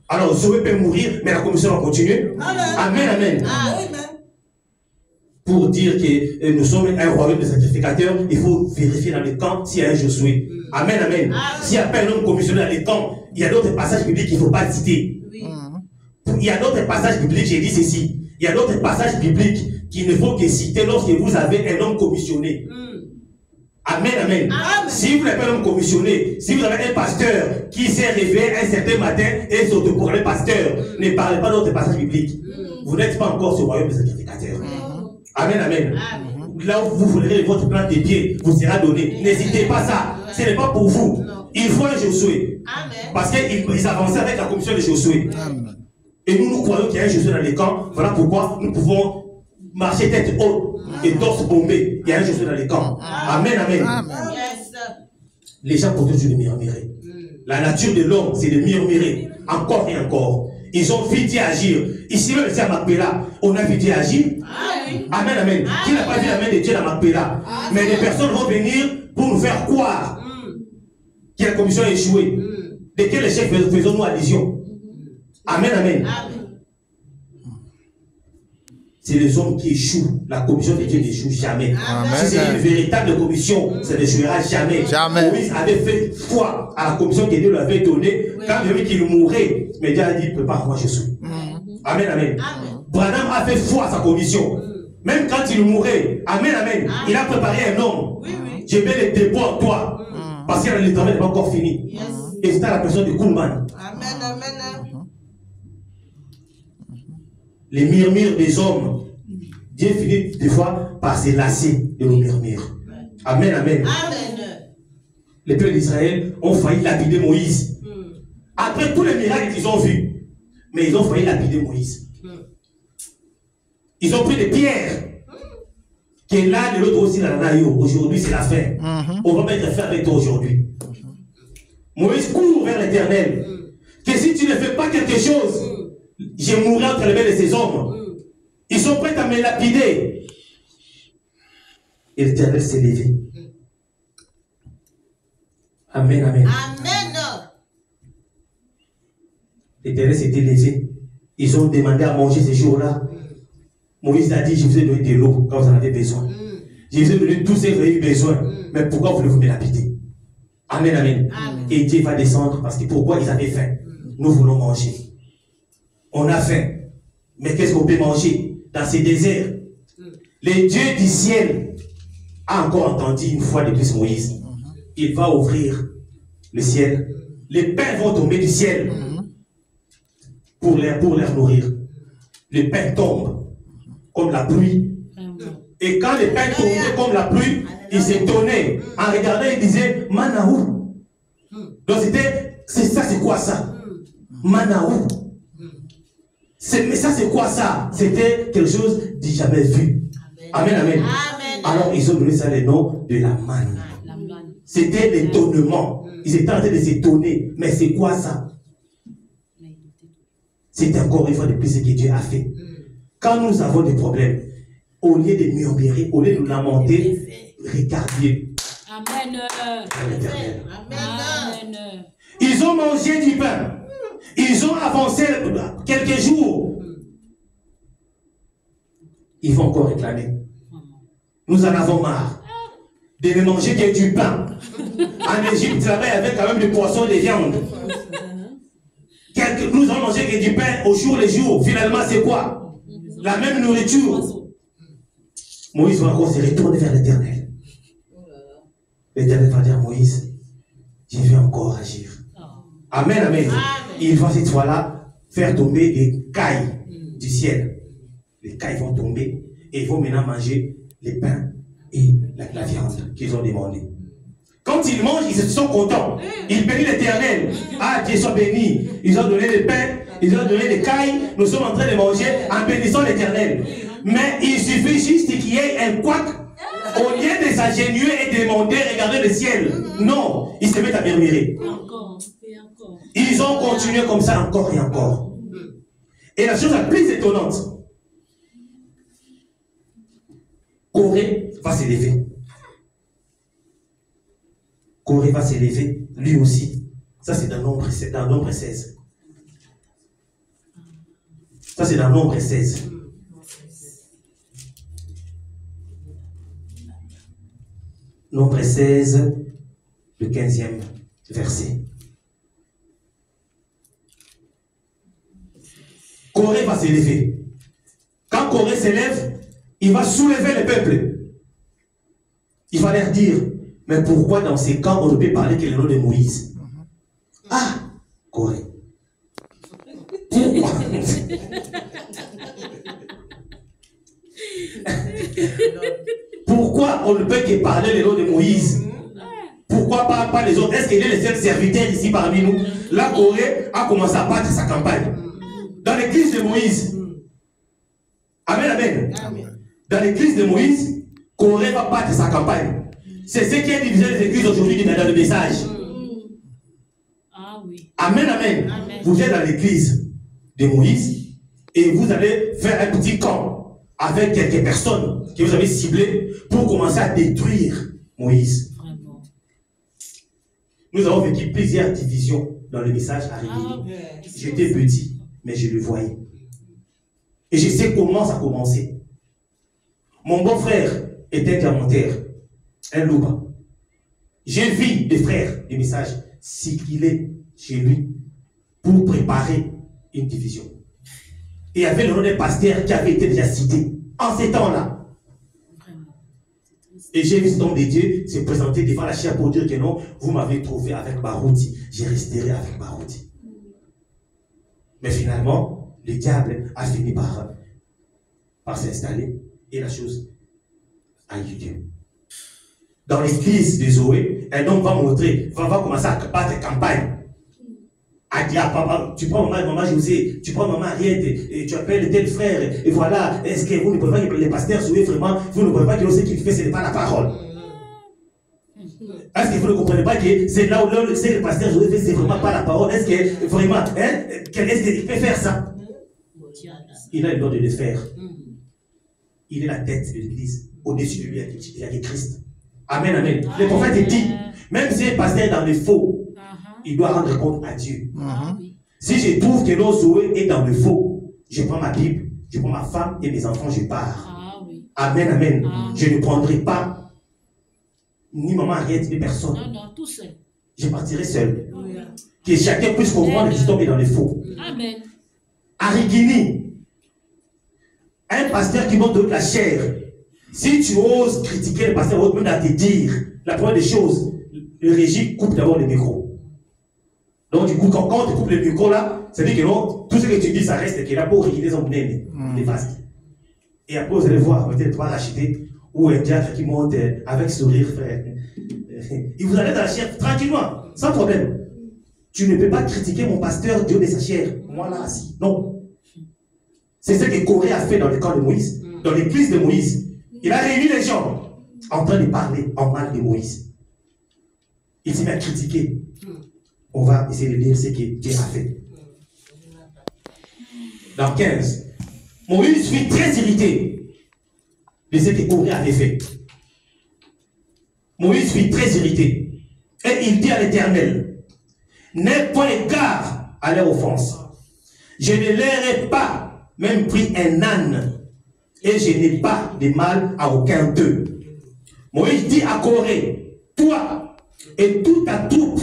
Alors Zoé peut mourir, mais la commission va continuer. Amen, amen. Pour dire que nous sommes un royaume de sacrificateurs, il faut vérifier dans les camps s'il y a un Josué. Amen, amen. S'il n'y a pas un homme commissionné dans les camps, il y a d'autres passages bibliques qu'il ne faut pas citer. Il y a d'autres passages bibliques, j'ai dit ceci. Il y a d'autres passages bibliques qu'il ne faut que citer lorsque vous avez un homme commissionné. Amen, amen. Si vous n'avez pas un homme commissionné, si vous avez un pasteur qui s'est réveillé un certain matin et s'autoproclame pasteur, ne parlez pas d'autres passages bibliques. Vous n'êtes pas encore ce royaume de sacrificateurs. Amen, amen. Là où vous voudrez votre plan de pied, vous sera donné. N'hésitez pas ça. Ce n'est pas pour vous. Il faut un Josué. Parce qu'ils avançaient avec la commission de Josué. Et nous croyons qu'il y a un Josué dans les camps. Voilà pourquoi nous pouvons marcher tête haute et torse bombé. Il y a un Josué dans les camps. Amen, amen. Les gens peuvent toujours murmurer. La nature de l'homme, c'est de murmurer. Encore et encore. Ils ont vu Dieu agir. Ici, même ici à Macpéla, on a vu Dieu agir. Amen, amen. Qui n'a pas vu la main de Dieu dans Macpéla? Mais des personnes vont venir pour nous faire croire que la commission a échoué. De quel échec faisons-nous allusion? Amen, amen. C'est les hommes qui échouent. La commission de Dieu n'échoue jamais. Amen. Si c'est une véritable commission, ça n'échouera jamais. Moïse avait fait foi à la commission que Dieu lui avait donnée quand il a vu qu'il mourait, mais Dieu a dit, prépare-moi Jésus. Amen, amen. Branham a fait foi à sa condition. Même quand il mourait, amen, amen, il a préparé un homme. Je mets les dépôts en toi. Parce que le travail n'est pas encore fini. Et c'était la personne de Kuhlman. Amen, amen. Les murmures des hommes, Dieu finit des fois par se lasser de nos murmures. Amen, amen. Les peuples d'Israël ont failli lapider Moïse. Après tous les miracles qu'ils ont vus, mais ils ont failli lapider Moïse. Ils ont pris des pierres. Qui est là, de l'autre aussi, là, aujourd'hui, c'est la fin. On va mettre fin avec toi aujourd'hui. Moïse court vers l'Éternel. Que si tu ne fais pas quelque chose, je mourrai entre les mains de ces hommes. Ils sont prêts à me lapider. Et l'Éternel s'est levé. Amen, amen. Amen. L'Éternel s'était levé. Ils ont demandé à manger ces jours-là. Moïse a dit, je vous ai donné de l'eau quand vous en avez besoin. Je vous ai donné tout ce que vous avez besoin. Mais pourquoi voulez-vous me lapider? Amen, amen. Et Dieu va descendre parce que pourquoi ils avaient faim? Nous voulons manger. On a faim. Mais qu'est-ce qu'on peut manger dans ces déserts? Le Dieu du ciel a encore entendu une fois de plus Moïse. Il va ouvrir le ciel. Les pains vont tomber du ciel pour les nourrir. Les pains tombent comme la pluie. Et quand les pains tombaient comme la pluie, ils s'étonnaient. En regardant, ils disaient, Manaou. Donc c'est quoi ça? Manaou. Mais ça c'est quoi ça? C'était quelque chose de jamais vu. Amen, amen. Alors ils ont donné ça le nom de la manne. C'était l'étonnement. Ils étaient en train de s'étonner. Mais c'est quoi ça? C'était encore une fois de plus ce que Dieu a fait. Quand nous avons des problèmes, au lieu de murmurer, au lieu de nous lamenter, regardez. Amen. Amen. Ils ont mangé du pain. Ils ont avancé quelques jours. Ils vont encore réclamer. Nous en avons marre de ne manger que du pain. En Égypte, là-bas, il y avait quand même des poissons et des viandes. Nous avons mangé que du pain au jour le jour. Finalement, c'est quoi? La même nourriture. Moïse va encore se retourner vers l'Éternel. L'Éternel va dire à Moïse, je vais encore agir. Amen, amen. Il va cette fois-là faire tomber des cailles du ciel. Les cailles vont tomber et ils vont maintenant manger les pains et la viande qu'ils ont demandé. Quand ils mangent, ils se sont contents. Ils bénissent l'Éternel. Ah, Dieu soit béni. Ils ont donné des pains, ils ont donné des cailles. Nous sommes en train de manger en bénissant l'Éternel. Mais il suffit juste qu'il y ait un couac. Au lieu de s'agenouiller et de demander, regarder le ciel. Non, ils se mettent à murmurer. Ils ont continué comme ça encore et encore. Et la chose la plus étonnante, Corée va s'élever. Corée va s'élever, lui aussi. Ça, c'est dans Nombre 16. Ça, c'est dans Nombre 16. Nombre 16, le 15e verset. Corée va s'élever. Quand Corée s'élève, il va soulever le peuple. Il va leur dire, mais pourquoi dans ces camps on ne peut parler que le nom de Moïse? Ah, Corée. Pourquoi? Pourquoi on ne peut que parler le nom de Moïse? Pourquoi pas les autres? Est-ce qu'il y a les seuls serviteurs ici parmi nous? La Corée a commencé à battre sa campagne. Dans l'église de Moïse. Amen, amen. Dans l'église de Moïse, Corée va battre sa campagne. C'est ce qui a divisé les églises aujourd'hui dans le message. Ah oui. Amen, amen. Vous êtes dans l'église de Moïse et vous allez faire un petit camp avec quelques personnes que vous avez ciblées pour commencer à détruire Moïse. Vraiment. Nous avons vécu plusieurs divisions dans le message à Réveillé. J'étais petit, mais je le voyais. Et je sais comment ça a commencé. Mon beau-frère était diamantaire, un loupa. J'ai vu des frères, des messages circuler chez lui pour préparer une division. Et il y avait le nom d'un pasteur qui avait été déjà cité en ces temps-là. Et j'ai vu cet homme de Dieu se présenter devant la chair pour dire que non, vous m'avez trouvé avec Barouti, j'ai resté avec Barouti. Mais finalement, le diable a fini par s'installer et la chose a eu lieu. Dans l'église de Zoé, un homme va montrer, va commencer à battre campagne. À dire à papa, tu prends maman José, tu prends maman Ariette, et tu appelles tel frère, et voilà, est-ce que vous ne pouvez pas que les pasteurs Zoé vraiment, vous ne pouvez pas que ce qu'il fait, ce n'est pas la parole. Est-ce que vous ne comprenez pas que c'est là où le pasteur Zoé fait, c'est vraiment pas la parole? Est-ce que vraiment, hein, est-ce qu'il peut faire ça? Il a le droit de le faire. Il est la tête de l'église. Au-dessus de lui, il y a Christ. Amen, amen. Le prophète dit, même si un pasteur est dans le faux, il doit rendre compte à Dieu. Si je trouve que l'on Zoé est dans le faux, je prends ma Bible, je prends ma femme et mes enfants, je pars. Amen, amen. Je ne prendrai pas ni maman Ariette, ni personne. Non, tout seul. Je partirai seul. Que chacun puisse comprendre que cet homme est dans le faux. Amen. Arigini, un pasteur qui monte de la chair, si tu oses critiquer le pasteur, on va te dire, la première des choses, le régime coupe d'abord le micro. Donc du coup, quand tu coupes le micro là, ça veut dire que non, tout ce que tu dis, ça reste qu'il a pour réguler son nez, les vastes. Et après, vous allez voir, peut-être pas racheter, ou un diable qui monte avec sourire, frère. Il vous allez dans la chair tranquillement, sans problème. Tu ne peux pas critiquer mon pasteur Dieu de sa chair. Moi là, assis. Non. C'est ce que Corée a fait dans le camp de Moïse, dans l'église de Moïse. Il a réuni les gens en train de parler en mal de Moïse. Il s'est mis à critiquer. On va essayer de lire ce que Dieu a fait. Dans 15, Moïse fut très irrité de ce que Corée avait fait. Moïse fut très irrité. Et il dit à l'Éternel, n'aie point égard à leur offense. Je ne leur ai pas même pris un âne. Et je n'ai pas de mal à aucun d'eux. Moïse dit à Corée, toi et toute ta troupe,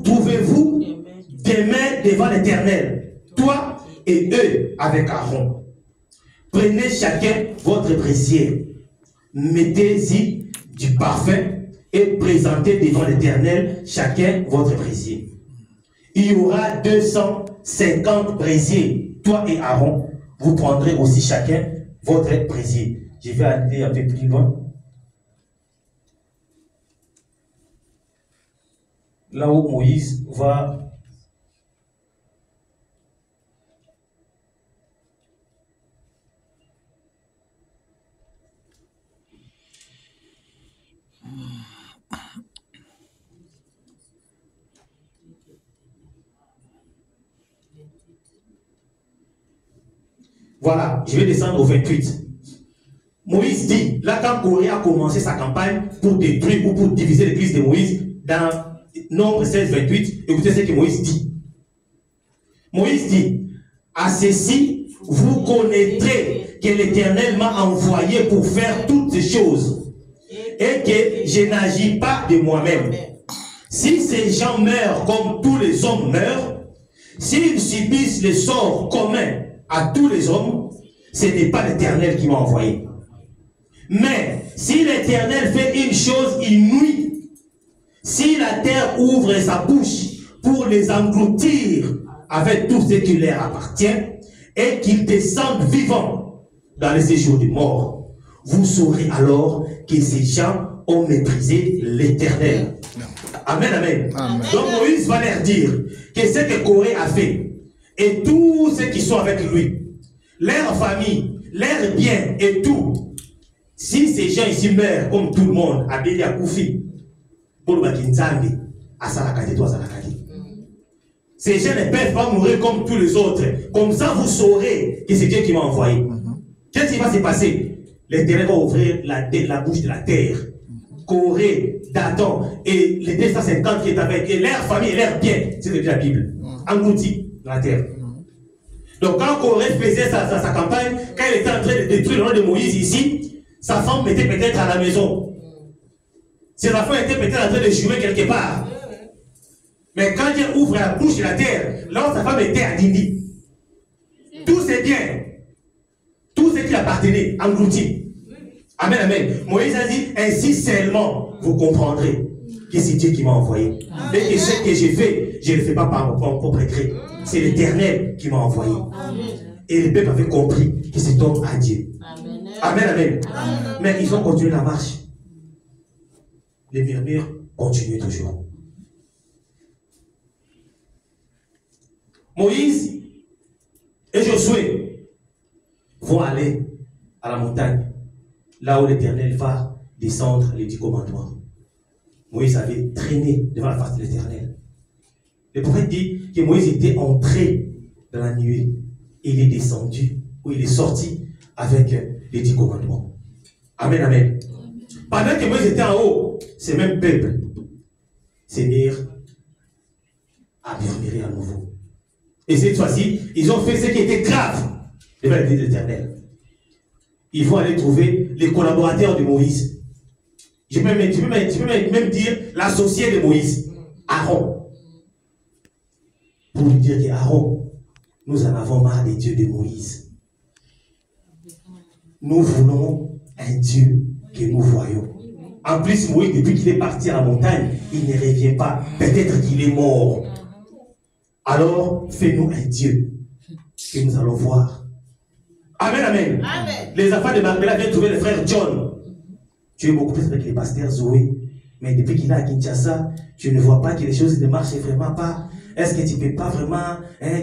trouvez-vous des mains devant l'Éternel, toi et eux avec Aaron. Prenez chacun votre brésier, mettez-y du parfum et présentez devant l'Éternel chacun votre brésier. Il y aura 250 brésiers, toi et Aaron. Vous prendrez aussi chacun votre brésier. Je vais aller un peu plus loin. Là où Moïse va voilà, je vais descendre au 28. Moïse dit, là quand Corée a commencé sa campagne pour détruire ou pour diviser l'église de Moïse, dans Nombre 16, 28, écoutez ce que Moïse dit. Moïse dit, à ceci, vous connaîtrez que l'Éternel m'a envoyé pour faire toutes ces choses et que je n'agis pas de moi-même. Si ces gens meurent comme tous les hommes meurent, s'ils subissent le sort commun à tous les hommes, ce n'est pas l'Éternel qui m'a envoyé. Mais si l'Éternel fait une chose inouïe, si la terre ouvre sa bouche pour les engloutir avec tout ce qui leur appartient et qu'ils descendent vivants dans les séjours des morts, vous saurez alors que ces gens ont méprisé l'Éternel. Amen, amen, amen. Donc Moïse va leur dire que ce que Corée a fait et tous ceux qui sont avec lui, leur famille, leurs biens et tout, si ces gens ici meurent comme tout le monde, à Béli à Koufi, pour le Bakinzambi, à Salakati, toi Salakati. Ces gens ne peuvent pas mourir comme tous les autres. Comme ça, vous saurez que c'est Dieu qui m'a envoyé. Qu'est-ce qui va se passer? L'Éternel va ouvrir la bouche de la terre. Corée, Dathan et les 250 qui est avec, et leur famille et leurs biens, c'est de la Bible, engloutis dans la terre. Donc quand Corée faisait sa campagne, quand il était en train de détruire le nom de Moïse ici, sa femme était peut-être à la maison. Ses enfants étaient peut-être en train de jouer quelque part. Mais quand Dieu ouvre la bouche de la terre, là où sa femme était à Dindi, tous ses biens, tout ce qui appartenait, englouti. Amen, amen. Moïse a dit, ainsi seulement vous comprendrez que c'est Dieu qui m'a envoyé. Et que ce que j'ai fait, je ne le fais pas par mon propre gré. C'est l'Éternel qui m'a envoyé. Et le peuple avait compris que c'est homme à Dieu. Amen, amen. Mais ils ont continué la marche. Les murmures continuent toujours. Moïse et Josué vont aller à la montagne, là où l'Éternel va descendre les 10 commandements. Moïse avait traîné devant la face de l'Éternel. Le prophète dit que Moïse était entré dans la nuée. Il est descendu, ou il est sorti avec les 10 commandements. Amen, amen. Pendant que Moïse était en haut, ces mêmes peuples s'est mis à murmurer à nouveau. Et cette fois-ci, ils ont fait ce qui était grave devant l'église de l'Éternel. Il faut aller trouver les collaborateurs de Moïse. Je peux même dire l'associé de Moïse, Aaron. Pour lui dire qu'Aaron, nous en avons marre des dieux de Moïse. Nous voulons un Dieu que nous voyons. En plus, Moïse, depuis qu'il est parti à la montagne, il ne revient pas. Peut-être qu'il est mort. Alors, fais-nous un Dieu que nous allons voir. Amen, amen. Amen. Les enfants de Marbella viennent trouver le frère John. Tu es beaucoup plus avec les pasteurs Zoé. Mais depuis qu'il est à Kinshasa, tu ne vois pas que les choses ne marchent vraiment pas. Est-ce que tu ne peux pas vraiment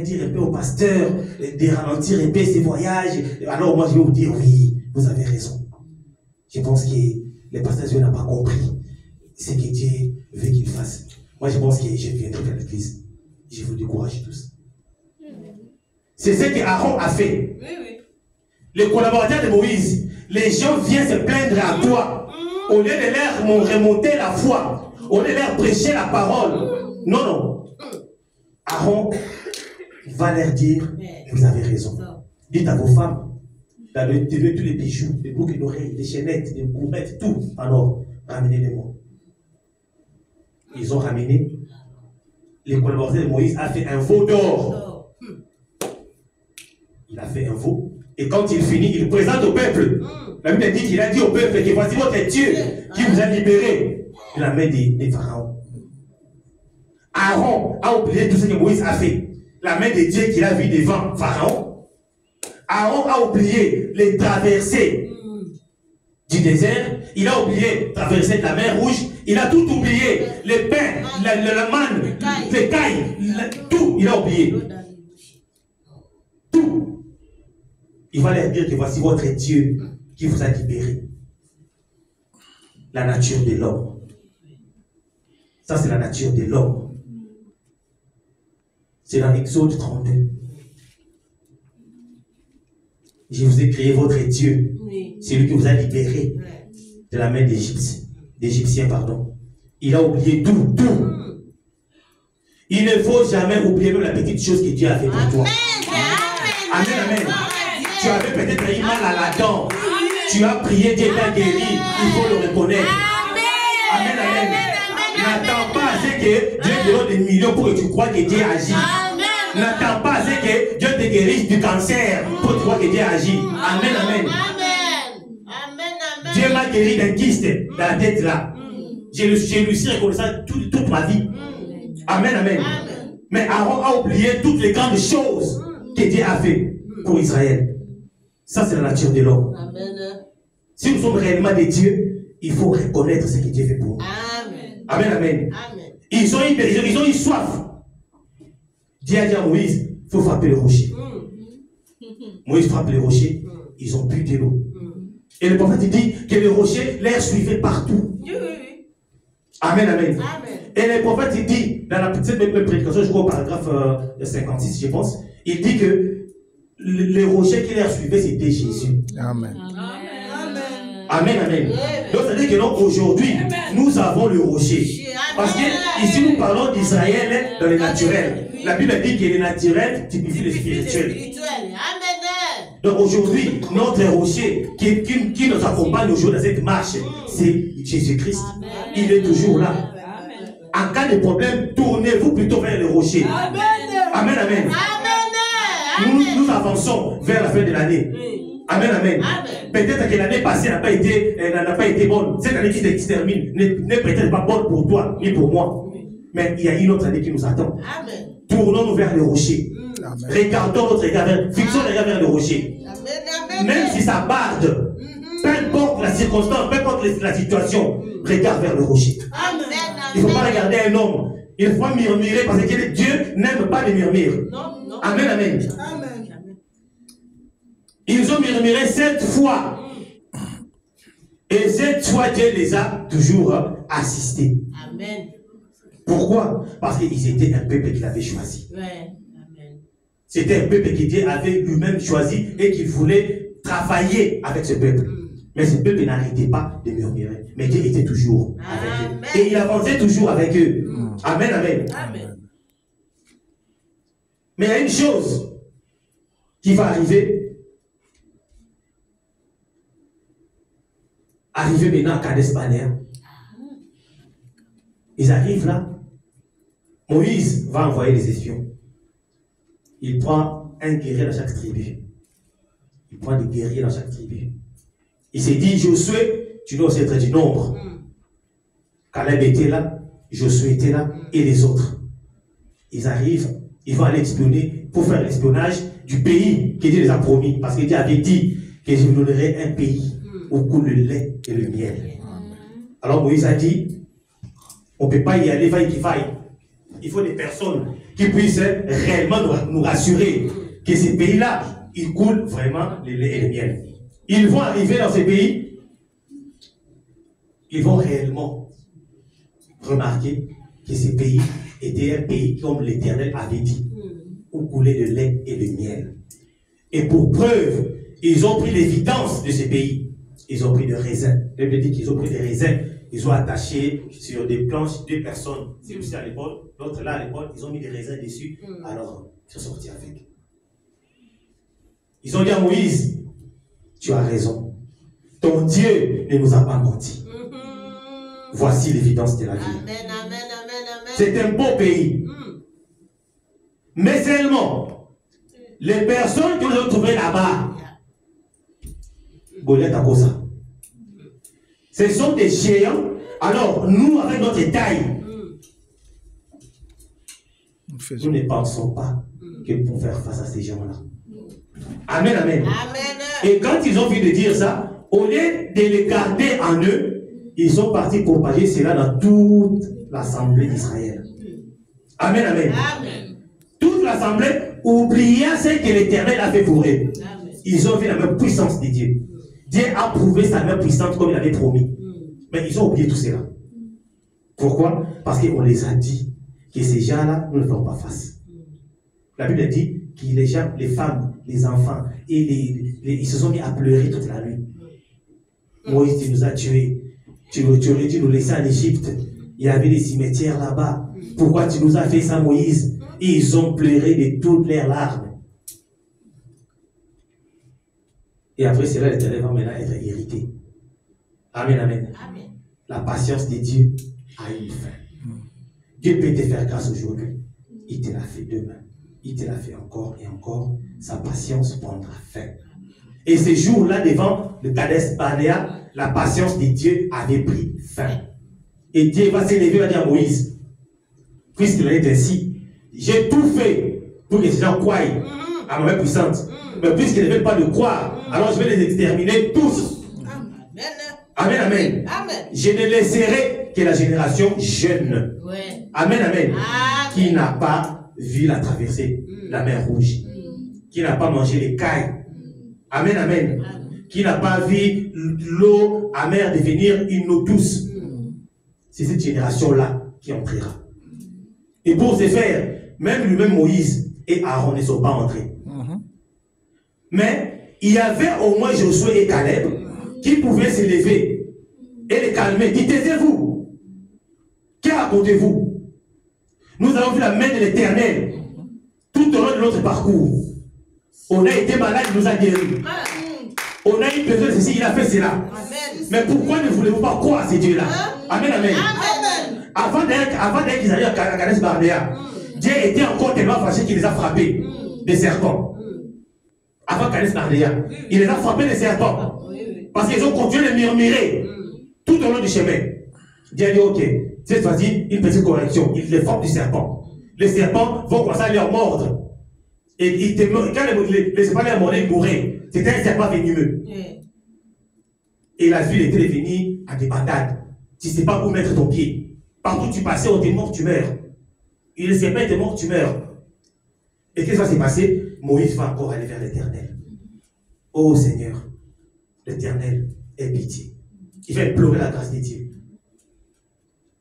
dire un peu au pasteur de ralentir un peu ses voyages? Alors moi je vais vous dire oui, vous avez raison. Je pense que les pasteurs Zoé n'ont pas compris ce que Dieu veut qu'il fasse. Moi je pense que je viendrai vers l'église. Je vous décourage tous. C'est ce qu'Aaron a fait. Oui, oui. Les collaborateurs de Moïse, les gens viennent se plaindre à toi. Au lieu de leur remonter la foi, au lieu de leur prêcher la parole. Non, non. Aaron va leur dire, vous avez raison. Dites à vos femmes, de tous les bijoux, les boucles d'oreilles, les chaînettes, les gourmettes, tout. Alors, ramenez-les-moi. Ils ont ramené. Les collaborateurs de Moïse a fait un veau d'or. Il a fait un veau. Et quand il finit, il présente au peuple. La Bible dit qu'il a dit au peuple que voici votre Dieu qui vous a libéré de la main des pharaons. Aaron a oublié tout ce que Moïse a fait. La main de Dieu qu'il a vu devant Pharaon. Aaron a oublié les traversées du désert. Il a oublié traverser de la mer Rouge. Il a tout oublié. Les pains, la manne, les cailles, tout. Il a oublié. Tout. Il va leur dire que voici votre Dieu qui vous a libéré. La nature de l'homme. Ça, c'est la nature de l'homme. C'est dans Exode 32. Je vous ai créé votre Dieu. C'est lui qui vous a libéré de la main d'Égyptiens, pardon. Il a oublié tout. Il ne faut jamais oublier même la petite chose que Dieu a fait pour toi. Amen, amen. Tu avais peut-être eu mal à la dent. Tu as prié, Dieu t'a guéri. Il faut le reconnaître. Amen, amen. N'attends pas à ce que Dieu te donne des millions pour que tu crois que Dieu agit. N'attends pas à ce que Dieu te guérisse du cancer pour que tu crois que Dieu agit. Amen, amen. Dieu m'a guéri d'un kyste dans la tête là. J'ai réussi à reconnaître ça toute ma vie. Amen, amen. Mais Aaron a oublié toutes les grandes choses que Dieu a fait pour Israël. Ça, c'est la nature de l'homme. Si nous sommes réellement des dieux, il faut reconnaître ce que Dieu fait pour nous. Amen, amen. Ils ont eu soif. Dieu a dit à Moïse, il faut frapper le rocher. Moïse frappe le rocher, ils ont bu de l'eau. Et le prophète dit que le rocher les suivait partout. Amen, amen. Et le prophète dit, dans la petite prédication, je crois au paragraphe 56, je pense, il dit que le rocher qui les suivait, c'était Jésus. Amen. Amen, amen. Donc, ça veut dire que non, aujourd'hui, nous avons le rocher. Parce que ici, nous parlons d'Israël dans le naturel. La Bible dit que le naturel typifie le spirituel. Donc aujourd'hui, notre rocher qui nous accompagne aujourd'hui dans cette marche, c'est Jésus-Christ. Il est toujours là. En cas de problème, tournez-vous plutôt vers le rocher. Amen. Amen, amen. Nous avançons vers la fin de l'année. Amen, amen. Peut-être que l'année passée n'a pas été bonne. Cette année qui se termine n'est peut-être pas bonne pour toi ni pour moi. Mais il y a une autre année qui nous attend. Amen. Tournons-nous vers le rocher. Amen. Regardons notre regard, fixons le regard vers le rocher. Amen. Même si ça barde, peu importe la circonstance, peu importe la situation, regarde vers le rocher. Amen. Il ne faut pas regarder un homme. Il faut pas murmurer parce que Dieu n'aime pas les murmures. Non. Amen, amen. Amen. Ils ont murmuré 7 fois. Et 7 fois, Dieu les a toujours assistés. Amen. Pourquoi? Parce qu'ils étaient un peuple qu'il avait choisi. Ouais. C'était un peuple que Dieu avait lui-même choisi et qu'il voulait travailler avec ce peuple. Mais ce peuple n'arrêtait pas de murmurer. Mais Dieu était toujours avec eux. Et il avançait toujours avec eux. Amen, amen. Amen. Mais il y a une chose qui va arriver. Arriver maintenant à Kades Barnea. Ils arrivent là. Moïse va envoyer les espions. Il prend un guerrier dans chaque tribu. Il prend des guerriers dans chaque tribu. Il s'est dit, Josué, tu dois aussi être du nombre. Caleb était là, Josué était là, et les autres. Ils arrivent, ils vont aller espionner pour faire l'espionnage du pays que Dieu les a promis. Parce que Dieu avait dit que je vous donnerai un pays où coule le lait et le miel. Alors Moïse a dit, on ne peut pas y aller, vaille qui vaille. Il faut des personnes qui puissent réellement nous rassurer que ces pays-là, ils coulent vraiment le lait et le miel. Ils vont arriver dans ces pays, ils vont réellement remarquer que ces pays étaient un pays comme l'Éternel avait dit, où coulait le lait et le miel. Et pour preuve, ils ont pris l'évidence de ces pays. Ils ont pris des raisins. La Bible dit qu'ils ont pris des raisins. Ils ont attaché sur des planches 2 personnes. C'est aussi à l'épaule, l'autre là à l'épaule. Ils ont mis des raisins dessus. Alors, ils sont sortis avec. Ils ont dit à Moïse, tu as raison. Ton Dieu ne nous a pas menti. Voici l'évidence de la vie. C'est un beau pays. Mais seulement, les personnes que nous avons trouvées là-bas, Goliath à Kosa, ce sont des géants. Alors, nous, avec notre taille, nous ne pensons pas que pour faire face à ces gens-là. Amen, amen. Amen. Et quand ils ont vu de dire ça, au lieu de les garder en eux, ils sont partis propager cela dans toute l'assemblée d'Israël. Amen, amen. Amen. Toute l'assemblée oublia ce que l'Éternel a fait pour eux. Ils ont vu la même puissance de Dieu. Dieu a prouvé sa main puissante comme il avait promis. Mais ils ont oublié tout cela. Pourquoi? Parce qu'on les a dit que ces gens-là, nous ne ferons pas face. La Bible dit que les gens, les femmes, les enfants, et ils se sont mis à pleurer toute la nuit. Moïse, tu nous as tués. Tu aurais dû nous laisser en Égypte. Il y avait des cimetières là-bas. Pourquoi tu nous as fait ça, Moïse? Et ils ont pleuré de toutes leurs larmes. Et après cela, l'Éternel va maintenant être irrité. Amen, amen. Amen. La patience de Dieu a une fin. Dieu peut te faire grâce aujourd'hui. Il te l'a fait demain. Il te l'a fait encore et encore. Sa patience prendra fin. Et ces jours-là, devant le Kades Barnea, la patience de Dieu avait pris fin. Et Dieu va s'élever et va dire à Moïse, puisqu'il en est ainsi, j'ai tout fait pour que ces gens croient à ma main puissante. Mais puisqu'ils ne veulent pas le croire, alors je vais les exterminer tous. Amen, amen. Amen. Je ne laisserai que la génération jeune. Ouais. Amen, amen. Amen. Qui n'a pas vu la traversée, la mer Rouge. Qui n'a pas mangé les cailles. Amen, amen. Qui n'a pas vu l'eau amère devenir une eau douce. C'est cette génération-là qui entrera. Et pour ce faire, même lui-même Moïse et Aaron ne sont pas entrés. Mais il y avait au moins Josué et Caleb qui pouvaient se lever et les calmer. Dites, taisez-vous. Qui racontez-vous? Nous avons vu la main de l'Éternel tout au long de notre parcours. On a été malade, il nous a guéris. On a eu besoin de ceci, il a fait cela. Amen. Mais pourquoi ne voulez-vous pas croire à ces dieux-là? Amen, amen. Amen. Avant d'ailleurs qu'ils arrivent à Kades Barnea, Dieu était encore tellement fâché qu'il les a frappés des serpents. Avant Kades Barnea, il les a frappés des serpents. Parce qu'ils ont continué de murmurer tout au long du chemin. Dieu a dit, ok, cette fois-ci, une petite correction. Il les frappe du serpent. Les serpents vont commencer à leur mordre. Et quand les serpents les mordaient, ils mouraient. C'était un serpent venimeux. Et la ville était devenue à des batailles. Tu ne sais pas où mettre ton pied. Partout où tu passais, on était mort, tu meurs. Et le serpent était mort, tu meurs. Et qu'est-ce qui va se passer? Moïse va encore aller vers l'Éternel. Oh Seigneur, l'Éternel est pitié. Il va implorer la grâce de Dieu.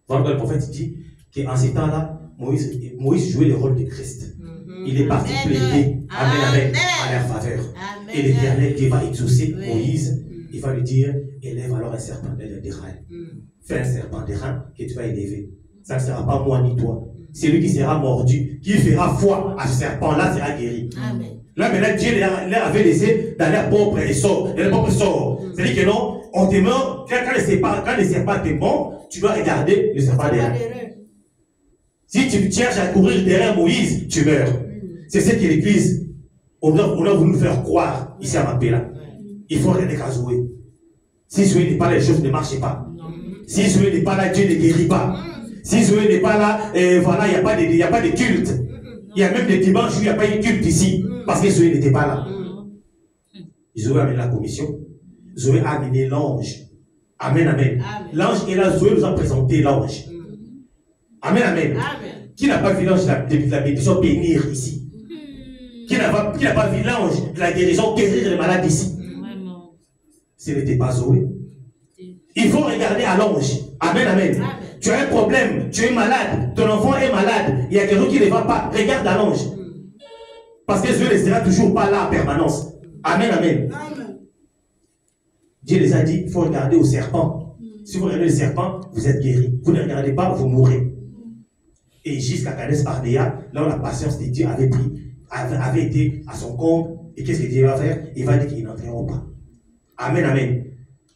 Voilà le prophète dit qu'en ces temps-là, Moïse jouait le rôle de Christ. Il est parti plaider, amen, à leur faveur. Et l'Éternel qui va exaucer Moïse, il va lui dire, élève alors un serpent d'airain. Fais un serpent d'airain que tu vas élever. Ça ne sera pas moi ni toi. Celui qui sera mordu, qui fera foi à ce serpent-là, sera guéri. Amen. Là, maintenant, Dieu leur avait laissé dans leur propre sort. C'est-à-dire que non, on te meurt, quand le serpent te mord, tu dois regarder le serpent d'airain. Si tu cherches à courir derrière Moïse, tu meurs. C'est ce que l'Église, on a voulu faire croire ici à Mapela. Il faut regarder qu'à Zoé. Si Zoé n'est pas là, les choses ne marchent pas. Si Zoé n'est pas là, Dieu ne guérit pas. Si Zoé n'est pas là, voilà, il n'y a pas de culte. Il y a même des dimanches où il n'y a pas de culte ici. Parce que Zoé n'était pas là. Zoé a amené la commission. Zoé a amené l'ange. Amen, amen. L'ange est là, Zoé nous a présenté l'ange. Amen, amen. Qui n'a pas vu l'ange de la bénédiction bénir ici? Qui n'a pas vu l'ange de la guérison guérir les malades ici? Ce n'était pas Zoé. Il faut regarder à l'ange. Amen, amen. Tu as un problème, tu es malade, ton enfant est malade, il y a quelque chose qui ne va pas. Regarde à l'ange. Parce que Dieu ne sera toujours pas là en permanence. Amen, amen. Dieu les a dit, il faut regarder au serpent. Si vous regardez le serpent, vous êtes guéri. Vous ne regardez pas, vous mourrez. Et jusqu'à Kades Barnea, là où la patience de Dieu avait été à son comble. Et qu'est-ce que Dieu va faire? Il va dire qu'ils n'entreront pas. Amen, amen.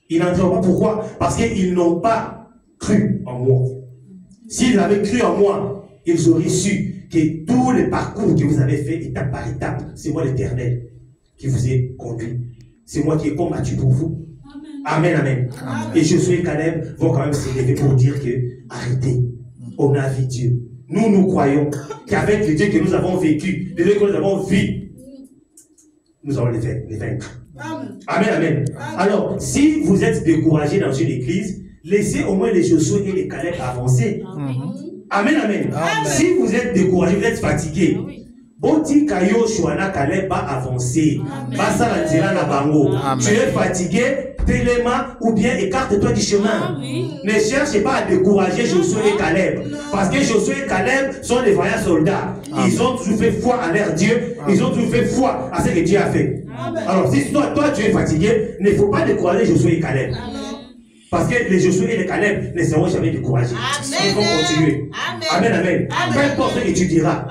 Ils n'entreront pas. Pourquoi? Parce qu'ils n'ont pas cru en moi. S'ils avaient cru en moi, ils auraient su que tout le parcours que vous avez fait étape par étape, c'est moi l'Éternel qui vous ai conduit. C'est moi qui ai combattu pour vous. Amen, amen. Et Josué et Caleb vont quand même s'élever pour dire que arrêtez, on a vu Dieu. Nous croyons qu'avec le Dieu que nous avons vécu, le Dieu que nous avons vu, nous allons les vaincre. Amen, amen. Alors, si vous êtes découragé dans une église, laissez au moins les Josué et les Caleb avancer. Amen, amen. Si vous êtes découragé, vous êtes fatigué, Boti Kayo Shuana Caleb va avancer. Tu es fatigué, téléma ou bien écarte-toi du chemin. Ne cherchez pas à décourager Josué et Caleb. Parce que Josué et Caleb sont des vaillants soldats. Ils ont toujours fait foi à leur Dieu. Ils ont toujours fait foi à ce que Dieu a fait. Alors si toi tu es fatigué, il ne faut pas décourager Josué et Caleb. Parce que les Josué et les Caleb ne seront jamais découragés. Ils vont continuer. Amen, amen. Peu importe ce que tu diras.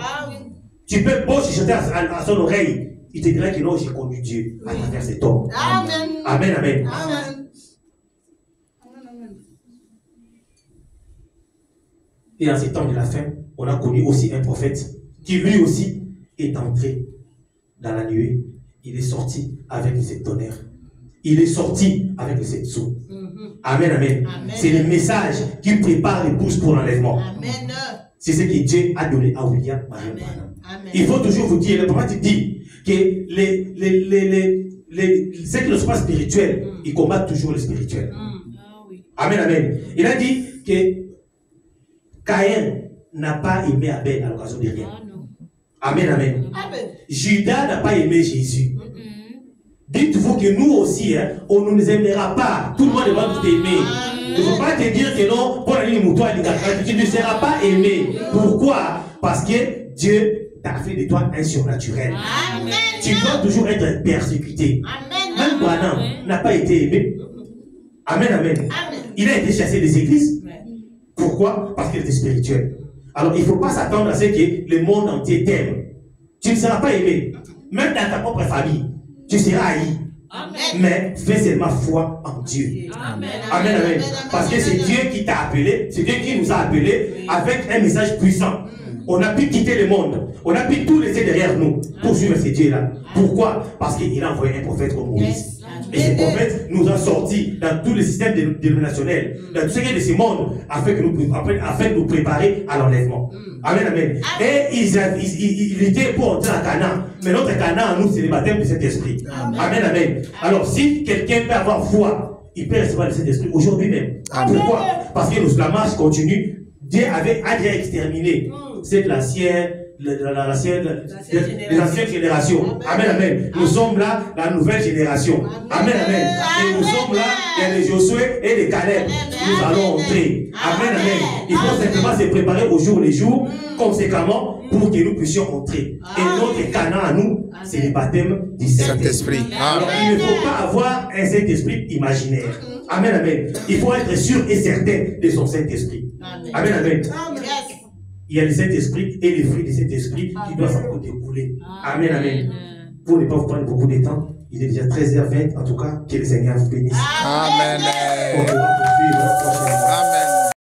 Tu peux beau chuchoter à son oreille. Il te dira que non, j'ai connu Dieu à travers cet homme. Amen. Amen, amen. Amen. Et en ces temps de la fin, on a connu aussi un prophète qui lui aussi est entré dans la nuée. Il est sorti avec ses tonnerres. Il est sorti avec ses sceaux. Amen, amen. C'est le message qui prépare l'épouse pour l'enlèvement. Amen. C'est ce que Dieu a donné à William Marion Branham. Il faut toujours vous dire, le prophète dit que ceux qui ne sont pas spirituels, ils combattent toujours le spirituel. Amen, amen. Il a dit que Caïn n'a pas aimé Abel à l'occasion de rien. Amen, amen. Judas n'a pas aimé Jésus. Dites-vous que nous aussi, on ne nous aimera pas. Tout le monde va nous aimer. Il ne faut pas te dire que non, pour aller tu ne seras pas aimé. Pourquoi? Parce que Dieu t'a fait de toi un surnaturel. Amen. Tu dois toujours être persécuté. Amen. Même Branham n'a pas été aimé. Amen, amen. Amen. Il a été chassé des églises. Pourquoi? Parce qu'il était spirituel. Alors il ne faut pas s'attendre à ce que le monde entier t'aime. Tu ne seras pas aimé. Même dans ta propre famille, tu seras haï. Mais fais seulement foi en Dieu. Amen, amen. Parce que c'est Dieu qui t'a appelé, c'est Dieu qui nous a appelés avec un message puissant. On a pu quitter le monde, on a pu tout laisser derrière nous pour suivre ces dieux-là. Pourquoi? Parce qu'il a envoyé un prophète comme Moïse. Et ce prophète nous a sortis dans tous les systèmes dénominationnels, dans tout ce qui est de ce monde, afin de nous préparer à l'enlèvement. Amen, amen. Et il était pour entrer à Canaan. Mais notre Canaan, à nous, c'est le baptême de cet esprit. Amen, amen. Alors, si quelqu'un peut avoir foi, il peut recevoir le Saint-Esprit aujourd'hui même. Pourquoi? Parce que la marche continue. Dieu a déjà exterminé cette l'ancienne génération. Amen, amen. Nous sommes là, la nouvelle génération. Amen, amen. Et nous sommes là, il y a les Josué et les Caleb. Nous allons entrer. Amen, amen. Il faut simplement se préparer au jour les jours, conséquemment, pour que nous puissions entrer. Et notre Canaan à nous, c'est le baptême du Saint-Esprit. Alors, il ne faut pas avoir un Saint-Esprit imaginaire. Amen, amen. Il faut être sûr et certain de son Saint-Esprit. Amen, amen. Il y a le Saint-Esprit et les fruits du Saint-Esprit qui doivent encore découler. Amen, amen. Pour ne pas vous prendre beaucoup de temps, il est déjà 13h20. En tout cas, que le Seigneur vous bénisse. Amen.